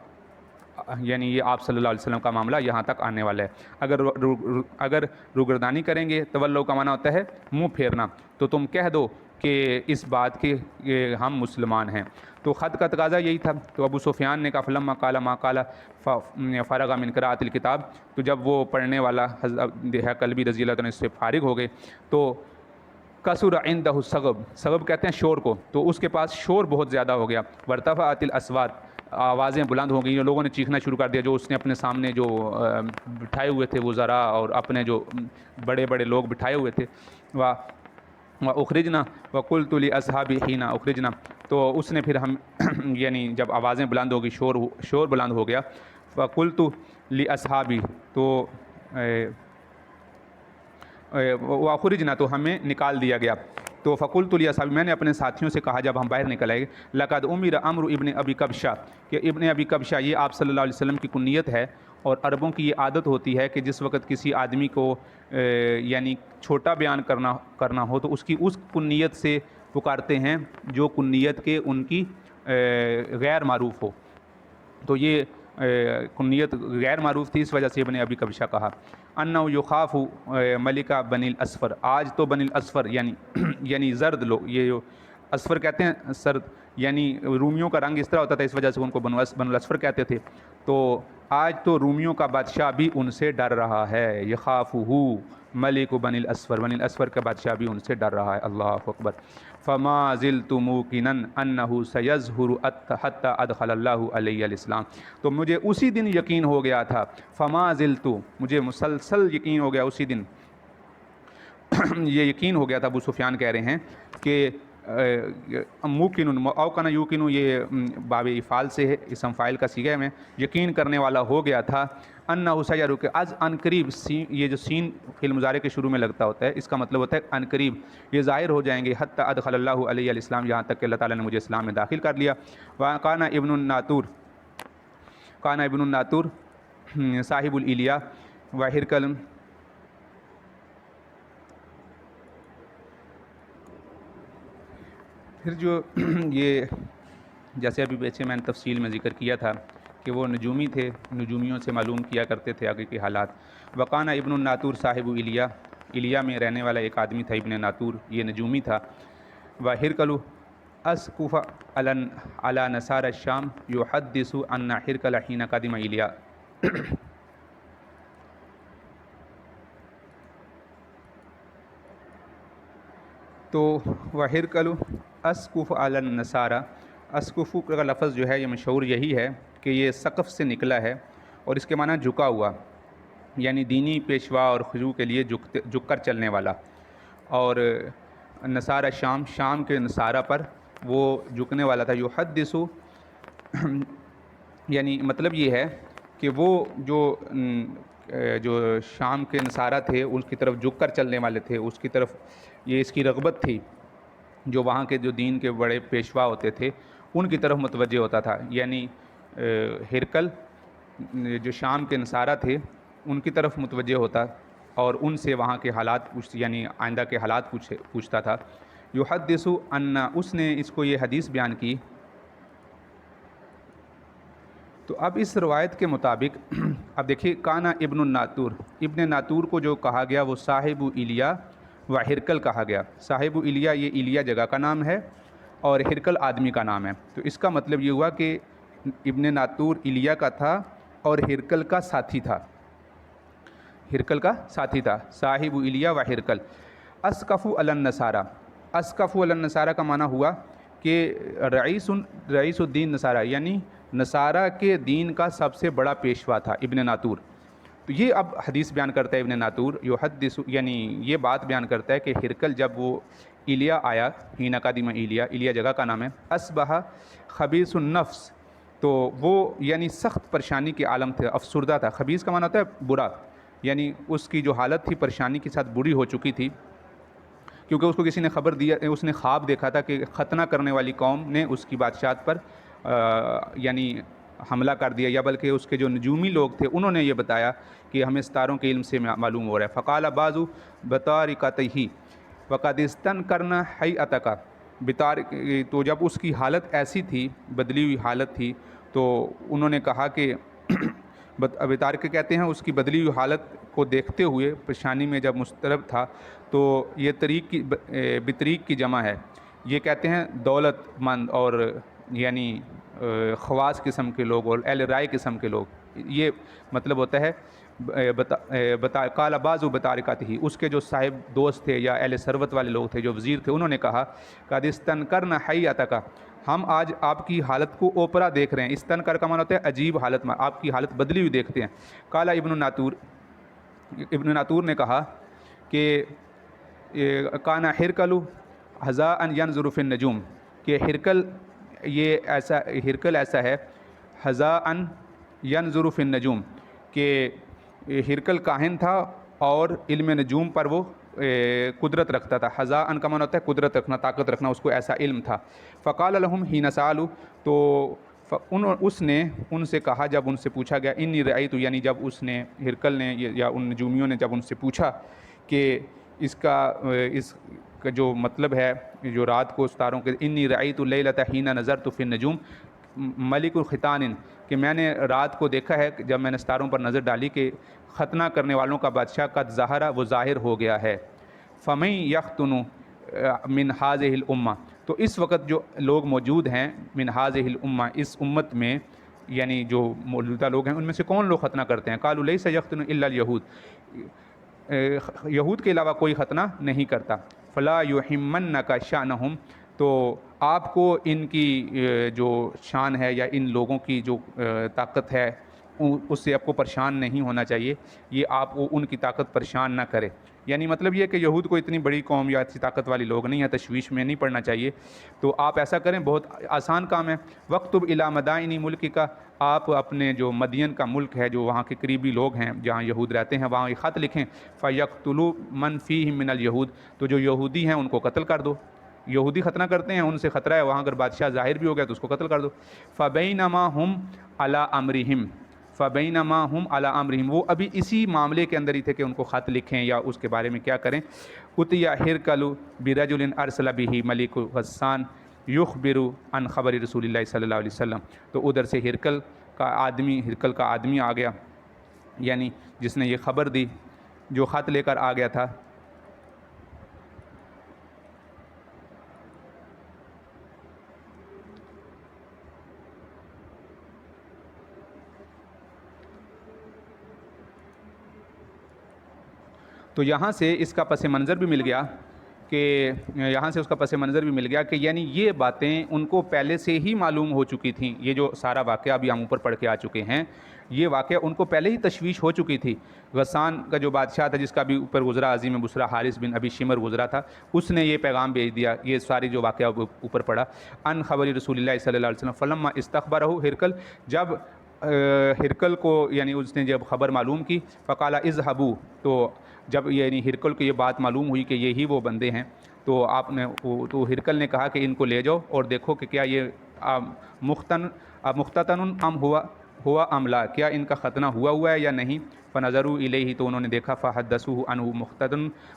یعنی یہ آپ صلی اللہ علیہ وسلم کا معاملہ یہاں تک آنے والا ہے۔ اگر روگردانی کریں گے، تولو کا معنی ہوتا ہے منہ پھیرنا، تو تم کہہ دو کہ اس بات کے ہم مسلمان ہیں۔ تو خط کا تقاضا یہی تھا۔ تو ابو سفیان نے کہا فلما قال ما قال فرغ من قراءۃ الکتاب، تو جب وہ پڑھنے والا حضرت دہیہ کلبی رضی اللہ عنہ اس سے فارغ ہو گئے تو کثر عندہ السغب کہتے ہیں شور کو، تو اس کے پاس شور بہت زیادہ ہو گیا۔ وارتفعت الاصوات، آوازیں بلند ہو گئیں، لوگوں نے چیخنا شروع کر دیا، جو اس نے اپنے سامنے جو بٹھائے ہوئے تھے وزراء اور اپنے جو بڑے بڑے لوگ بٹھائے ہوئے تھے۔ وَأُخْرِجْنَا وَقُلْتُ لِأَصْحَابِي حِينَ أُخْرِجْنَا، تو اس نے پھر ہم یعنی جب آوازیں بلند ہو گئی، شور بلند ہو گیا، فَقُلْتُ لِأَصْحَابِي، تو وَأُخْرِجْنَا، تو ہمیں نکال دیا گیا۔ تو فقلت لأصحابی، میں نے اپنے ساتھیوں سے کہا جب ہم باہر نکل آئے، لقد امر عمرو ابن ابی کبشہ، کہ ابن ابی کبشہ یہ آپ صلی اللہ علیہ وسلم کی کنیت ہے، اور عربوں کی یہ عادت ہوتی ہے کہ جس وقت کسی آدمی کو یعنی چھوٹا بیان کرنا ہو تو اس کی اس کنیت سے پکارتے ہیں جو کنیت کے ان کی غیر معروف ہو، تو یہ کنیت غیر معروف تھی، اس وجہ سے ابن ابی کبشہ کہا۔ انہ یخاف ملکہ بنی الاسفر، آج تو بنی الاسفر یعنی زرد لوگ، یہ جو اسفر کہتے ہیں سرد، یعنی رومیوں کا رنگ اس طرح ہوتا تھا، اس وجہ سے ان کو بنو الاسفر کہتے تھے۔ تو آج تو رومیوں کا بادشاہ بھی ان سے ڈر رہا ہے، یخافہ ملک بنی الاسفر، بنی الاسفر کا بادشاہ بھی ان سے ڈر رہا ہے۔ اللہ اکبر۔ فما زلت موقنا انہ سیظہر حتی ادخل اللہ علیہ الاسلام، تو مجھے اسی دن یقین ہو گیا تھا، فما زلت، مجھے مسلسل یقین ہو گیا اسی دن، یہ یقین ہو گیا تھا، ابو سفیان کہہ رہے ہیں کہ موقن اوقن یوقن، یہ باب افعال سے ہے، اسم فاعل کا صیغہ میں، یقین کرنے والا ہو گیا تھا، انہ سیظہر، کہ از ان قریب، یہ جو سین فعل مضارع کے شروع میں لگتا ہوتا ہے، اس کا مطلب ہوتا ہے ان قریب یہ ظاہر ہو جائیں گے، حتی ادخل اللہ علیہ الاسلام، یہاں تک کہ اللہ تعالیٰ نے مجھے اسلام میں داخل کر لیا۔ وکان ابن الناطور، کان ابن الناطور صاحب الالیا و ہرقل، پھر جو یہ جیسے ابھی پیچھے میں نے تفصیل میں ذکر کیا تھا کہ وہ نجومی تھے، نجومیوں سے معلوم کیا کرتے تھے آگے کے حالات۔ وکان ابن الناطور صاحب الیا، الیا میں رہنے والا ایک آدمی تھا ابن ناطور، یہ نجومی تھا۔ و ہرقل اسقف علی نصارى الشام یحدث ان ہرقل حین قدم الیا، تو وہرقل اسقف علی النصارى، اسقف کا لفظ جو ہے یہ مشہور یہی ہے کہ یہ سقف سے نکلا ہے، اور اس کے معنی جھکا ہوا، یعنی دینی پیشوا اور خضوع کے لیے جھک کر چلنے والا، اور نصارہ شام کے نصارہ پر وہ جھکنے والا تھا۔ یحدث یعنی مطلب یہ ہے کہ وہ جو شام کے نصارہ تھے اس کی طرف جھک کر چلنے والے تھے، اس کی طرف یہ اس کی رغبت تھی، جو وہاں کے جو دین کے بڑے پیشوا ہوتے تھے ان کی طرف متوجہ ہوتا تھا، یعنی ہرقل جو شام کے نصارہ تھے ان کی طرف متوجہ ہوتا اور ان سے وہاں کے حالات یعنی آئندہ کے حالات پوچھتا تھا۔ یحدث ان، اس نے اس کو یہ حدیث بیان کی۔ تو اب اس روایت کے مطابق اب دیکھیے، کانا ابن الناطور، ابن ناطور کو جو کہا گیا وہ صاحب الیا و ہرقل کہا گیا۔ صاحب الیا یہ الیا جگہ کا نام ہے اور ہرقل آدمی کا نام ہے، تو اس کا مطلب یہ ہوا کہ ابن ناطور الیا کا تھا اور ہرقل کا ساتھی تھا، ہرقل کا ساتھی تھا، صاحب الیا و ہرقل۔ اسقف علی النصارى، اسقف علی النصارى کا معنی ہوا کہ رئیس الدین نصارہ، یعنی نصارہ کے دین کا سب سے بڑا پیشوا تھا ابن ناطور۔ تو یہ اب حدیث بیان کرتا ہے ابن ناطور، یحدث یعنی یہ بات بیان کرتا ہے کہ ہرقل جب وہ الیا آیا، حین قدم الیا جگہ کا نام ہے، اصبح خبیث النفس، تو وہ یعنی سخت پریشانی کے عالم تھے، افسردہ تھا۔ خبیث کا معنی ہوتا ہے برا، یعنی اس کی جو حالت تھی پریشانی کے ساتھ بری ہو چکی تھی، کیونکہ اس کو کسی نے خبر دیا، اس نے خواب دیکھا تھا کہ ختنہ کرنے والی قوم نے اس کی بادشاہت پر یعنی حملہ کر دیا، یا بلکہ اس کے جو نجومی لوگ تھے انہوں نے یہ بتایا کہ ہمیں ستاروں کے علم سے معلوم ہو رہا ہے۔ فقال بعض بطارقتہ وقد استنکرنا ہیئتک، تو جب اس کی حالت ایسی تھی، بدلی ہوئی حالت تھی، تو انہوں نے کہا کہ بطارق کہتے ہیں اس کی بدلی ہوئی حالت کو دیکھتے ہوئے، پریشانی میں جب مضطرب تھا، تو یہ بطریق کی جمع ہے، یہ کہتے ہیں دولت مند اور یعنی خواص قسم کے لوگ اور اہل رائے قسم کے لوگ، یہ مطلب ہوتا ہے۔ قال بعض بطارقتہ، اس کے جو صاحب دوست تھے یا اہل ثروت والے لوگ تھے، جو وزیر تھے، انہوں نے کہا قد استنکرنا ہیئتک، ہم آج آپ کی حالت کو اوپرا دیکھ رہے ہیں۔ استنکر کا معنی ہوتا ہے عجیب حالت میں، آپ کی حالت بدلی ہوئی دیکھتے ہیں۔ قال ابن ناطور، ابن ناطور نے کہا کہ کان ہرقل حذاء ینظر فی النجوم، کہ ہرقل ایسا ہے، حذاء ینظر فی النجوم، کہ ہرقل کاہن تھا اور علم نجوم پر وہ قدرت رکھتا تھا۔ حذاء کا معنی ہوتا ہے قدرت رکھنا، طاقت رکھنا، اس کو ایسا علم تھا۔ فقال لهم حین سألوا، تو اس نے ان سے کہا جب ان سے پوچھا گیا، انی رأیت، یعنی جب اس نے ہرقل نے یا ان نجومیوں نے جب ان سے پوچھا کہ اس کا جو مطلب ہے جو رات کو ستاروں کے انی رأیت اللیلۃ حین نظرت فی النجوم ملک الختان کہ میں نے رات کو دیکھا ہے جب میں نے ستاروں پر نظر ڈالی کہ ختنہ کرنے والوں کا بادشاہ قد ظاہرہ وہ ظاہر ہو گیا ہے فمن یختن من هذه الامہ تو اس وقت جو لوگ موجود ہیں من هذه الامہ اس امت میں یعنی جو موجودہ لوگ ہیں ان میں سے کون لوگ ختنہ کرتے ہیں قالوا لیس یختن الا الیہود یہود کے علاوہ کوئی ختنہ نہیں کرتا فلا یحمنک شأنہم تو آپ کو ان کی جو شان ہے یا ان لوگوں کی جو طاقت ہے اس سے آپ کو پریشان نہیں ہونا چاہیے، یہ آپ کو ان کی طاقت پریشان نہ کرے. یعنی مطلب یہ کہ یہود کو اتنی بڑی قوم یا اتنی طاقت والی لوگ نہیں ہیں، تشویش میں نہیں پڑنا چاہیے. تو آپ ایسا کریں، بہت آسان کام ہے. وَاکْتُبْ إِلَىٰ مَدَائِنِ مُلْکِکَ آپ اپنے جو مدین کا ملک ہے، جو وہاں کے قریبی لوگ ہیں جہاں یہود رہتے ہیں، وہاں ایک خط لکھیں فَيَقْتُلُوا مَنْ فِيهِمْ مِنَ الْيَهُودِ تو جو یہودی ہیں ان کو قتل کر دو. یہودی ختنہ کرتے ہیں، ان سے خطرہ ہے، وہاں اگر بادشاہ ظاہر بھی ہو گیا تو اس کو قتل کر دو. فَبَيْنَمَا هُمْ عَلَىٰ أَمْرِهِمْ فَبَيْنَمَا هُمْ عَلَىٰ أَمْرِهِمْ وہ ابھی اسی معاملے کے اندر ہی تھے کہ ان کو خط لکھیں یا اس کے بارے میں کیا کریں. اُتِیَ ہِرْقَلُ بِرَجُلٍ أَرْسَلَ بِهِ مَلِكُ غَسَّانَ يُخْبِرُ عَنْ خَبَرِ رسول اللہ صلی اللہ علیہ وسلم تو ادھر سے ہرقل کا آدمی آ گیا، یعنی جس نے یہ خبر دی، جو خط لے کر آ گیا تھا. تو یہاں سے اس کا پس منظر بھی مل گیا کہ یعنی یہ باتیں ان کو پہلے سے ہی معلوم ہو چکی تھیں. یہ جو سارا واقعہ ابھی ہم اوپر پڑھ کے آ چکے ہیں، یہ واقعہ ان کو پہلے ہی تشویش ہو چکی تھی. غسان کا جو بادشاہ تھا، جس کا بھی اوپر گزرا، عظیم بصرہ حارث بن ابی شمر گزرا تھا، اس نے یہ پیغام بھیج دیا. یہ ساری جو واقعہ اوپر پڑھا ان خبر رسول اللہ صلی اللہ علیہ وسلم فلما استخبرہ ہرقل جب ہرقل کو یعنی اس نے جب خبر معلوم کی فقال اذهبوا تو جب یعنی ہرقل کو یہ بات معلوم ہوئی کہ یہی وہ بندے ہیں تو ہرقل نے کہا کہ ان کو لے جاؤ اور دیکھو کہ کیا یہ مختتن ام ہوا ام لا، کیا ان کا ختنہ ہوا ہے یا نہیں. فنظروا الیہ تو انہوں نے دیکھا فحدثوہ عنہ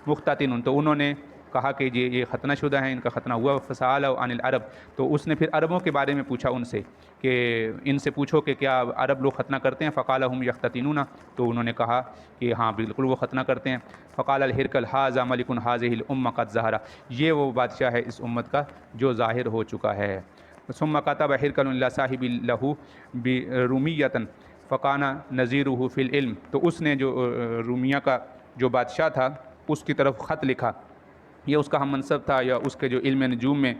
مختتن تو انہوں نے کہا کہ یہ ختنہ شدہ ہیں، ان کا ختنہ ہوا. فسألہ عن العرب تو اس نے پھر عربوں کے بارے میں پوچھا ان سے کہ ان سے پوچھو کہ کیا عرب لوگ ختنہ کرتے ہیں. فقال هم یختتنون تو انہوں نے کہا کہ ہاں بالکل وہ ختنہ کرتے ہیں. فقال الہرقل ھذا ملک هذه الامہ قد ظہر یہ وہ بادشاہ ہے اس امت کا جو ظاہر ہو چکا ہے. ثم كتب ہرقل الى صاحب له برومیۃ فکان نذیرہ فی العلم تو اس نے جو رومیہ کا جو بادشاہ تھا اس کی طرف خط لکھا، یہ اس کا ہم منصب تھا یا اس کے جو علم نجوم میں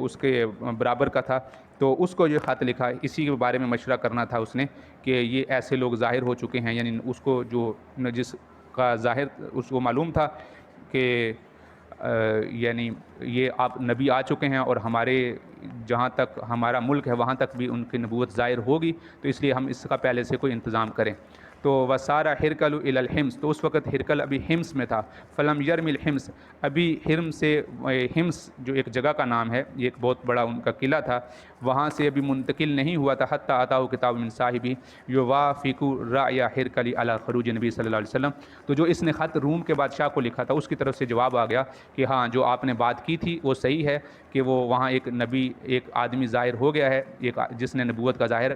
اس کے برابر کا تھا. تو اس کو یہ خط لکھا، اسی کے بارے میں مشورہ کرنا تھا اس نے کہ یہ ایسے لوگ ظاہر ہو چکے ہیں. یعنی اس کو جو جس کا ظاہر اس کو معلوم تھا کہ یعنی یہ آپ نبی آ چکے ہیں اور ہمارے جہاں تک ہمارا ملک ہے وہاں تک بھی ان کی نبوت ظاہر ہوگی، تو اس لیے ہم اس کا پہلے سے کوئی انتظام کریں. تو وسارا ہرقل الی الحمص تو اس وقت ہرقل ابھی حمص میں تھا. فلم یرم الحمص ابھی حمص جو ایک جگہ کا نام ہے، یہ ایک بہت بڑا ان کا قلعہ تھا، وہاں سے ابھی منتقل نہیں ہوا تھا. حتی اتاہ کتاب من صاحبہ یوافق رأی ہرقل علی خروج نبی صلی اللہ علیہ وسلم تو جو اس نے خط روم کے بادشاہ کو لکھا تھا اس کی طرف سے جواب آ گیا کہ ہاں جو آپ نے بات کی تھی وہ صحیح ہے کہ وہ وہاں ایک نبی ایک آدمی ظاہر ہو گیا ہے، ایک جس نے نبوت کا ظاہر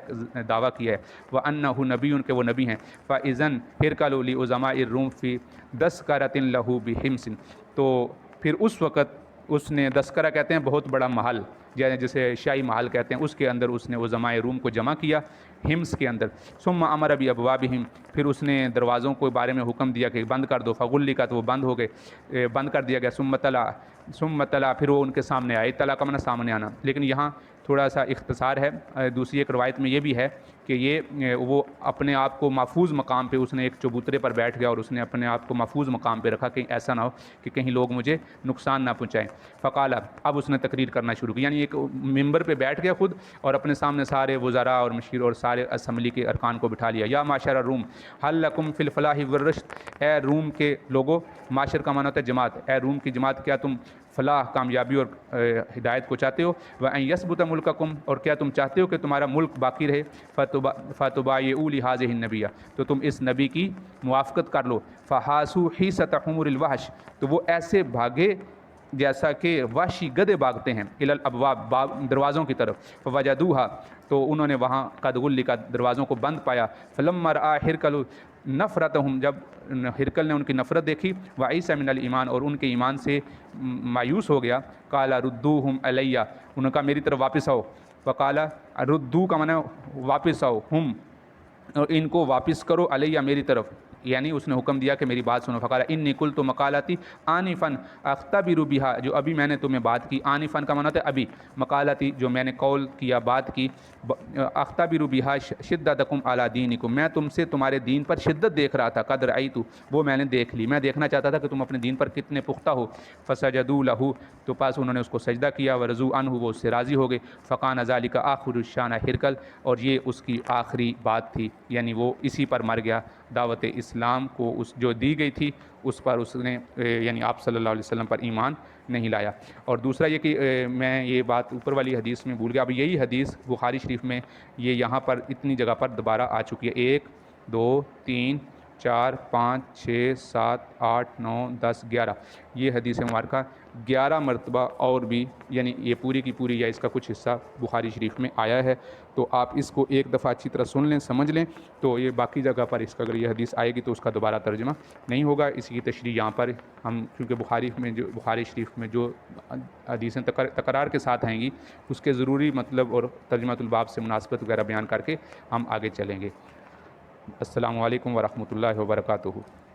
دعویٰ کیا ہے. وَأَنَّهُ نَبِيٌّ کہ وہ نبی ہیں. فَإِذَنْ ہرقل لِعُظَمَاءِ الروم فی دسکرۃ لہ بحمص تو پھر اس وقت اس نے دسکرہ کہتے ہیں بہت بڑا محل، جسے شاہی محل کہتے ہیں، اس کے اندر اس نے عظماء روم کو جمع کیا حمص کے اندر. ثم امر بابوابہم پھر اس نے دروازوں کے بارے میں حکم دیا کہ بند کر دو. فغلقت وہ بند ہو گئے، بند کر دیا گیا. ثم طلع پھر وہ ان کے سامنے آئے. طلع کا معنی سامنے آنا، لیکن یہاں تھوڑا سا اختصار ہے. دوسری ایک روایت میں یہ بھی ہے کہ یہ وہ اپنے آپ کو محفوظ مقام پہ اس نے ایک چبوترے پر بیٹھ گیا اور اس نے اپنے آپ کو محفوظ مقام پہ رکھا کہ ایسا نہ ہو کہ کہیں لوگ مجھے نقصان نہ پہنچائیں. فقال اب اس نے تقریر کرنا شروع کی، یعنی ایک ممبر پہ بیٹھ گیا خود اور اپنے سامنے سارے وزراء اور مشیر اور سارے اسمبلی کے ارکان کو بٹھا لیا. یا معاشر الروم هل لکم فی الفلاح والرشد اے روم کے لوگو، معاشر کا معنی ہوتا ہے جماعت، اے روم کی جماعت کیا تم فلاح کامیابی اور ہدایت کو چاہتے ہو؟ وَأَن يَثْبُتَ مُلْكَكُمْ اور کیا تم چاہتے ہو کہ تمہارا ملک باقی رہے؟ فَتُبَايِعُوا لِهَٰذِهِ النَّبِيَّ تو تم اس نبی کی موافقت کر لو. فَحَاسُوا حِيسَةَ حُمُرِ الْوَحْشِ تو وہ ایسے بھاگے جیسا کہ وحشی گدھے بھاگتے ہیں، الی الابواب دروازوں کی طرف، فوجدوہا تو انہوں نے وہاں قد غلقت دروازوں کو بند پایا، فلما رأى ہرقل نفرتہم جب ہرقل نے ان کی نفرت دیکھی، وعیسی من الایمان اور ان کے ایمان سے مایوس ہو گیا، قال ردوہم علیہ انہوں نے کہا میری طرف واپس آؤ، وقال ردو کا معنی واپس آؤ، ہم ان کو واپس کرو علیہ میری طرف، یعنی اس نے حکم دیا کہ میری بات سنو، فقال انی قلت مقالتی آنفاً اختبر بہا جو ابھی میں نے تمہیں بات کی، آنفاً کا معنی ہے ابھی، مقالتی جو میں نے قول کیا بات کی، اختبر بہا شدتکم علی دینکم میں تم سے تمہارے دین پر شدت دیکھ رہا تھا، قد رأیت وہ میں نے دیکھ لی، میں دیکھنا چاہتا تھا کہ تم اپنے دین پر کتنے پختہ ہو، فسجدوا لہ تو پاس انہوں نے اس کو سجدہ کیا، ورضوا عنہ وہ اس سے راضی ہو گئے، فکان ذلک آخر الشان ہرقل اور یہ اس کی آخری بات تھی، یعنی وہ اسی پر مر گیا، دعوت اسلام کو اس جو دی گئی تھی اس پر اس نے یعنی آپ صلی اللہ علیہ وسلم پر ایمان نہیں لایا۔ اور دوسرا یہ کہ میں یہ بات اوپر والی حدیث میں بھول گیا، اب یہی حدیث بخاری شریف میں یہ یہاں پر اتنی جگہ پر دوبارہ آ چکی ہے، 1 2 3 4 5 6 7 8 9 10 11 یہ حدیث مبارکہ 11 مرتبہ اور بھی، یعنی یہ پوری کی پوری یا اس کا کچھ حصہ بخاری شریف میں آیا ہے، تو آپ اس کو ایک دفعہ اچھی طرح سن لیں، سمجھ لیں، تو یہ باقی جگہ پر اس کا اگر یہ حدیث آئے گی تو اس کا دوبارہ ترجمہ نہیں ہوگا، اسی کی تشریح یہاں پر ہم کیونکہ بخاری شریف میں جو حدیثیں تکرار کے ساتھ آئیں گی اس کے ضروری مطلب اور ترجمۃ الباب سے مناسبت وغیرہ بیان کر کے ہم آگے چلیں گے۔ السلام علیکم ورحمۃ اللہ وبرکاتہ۔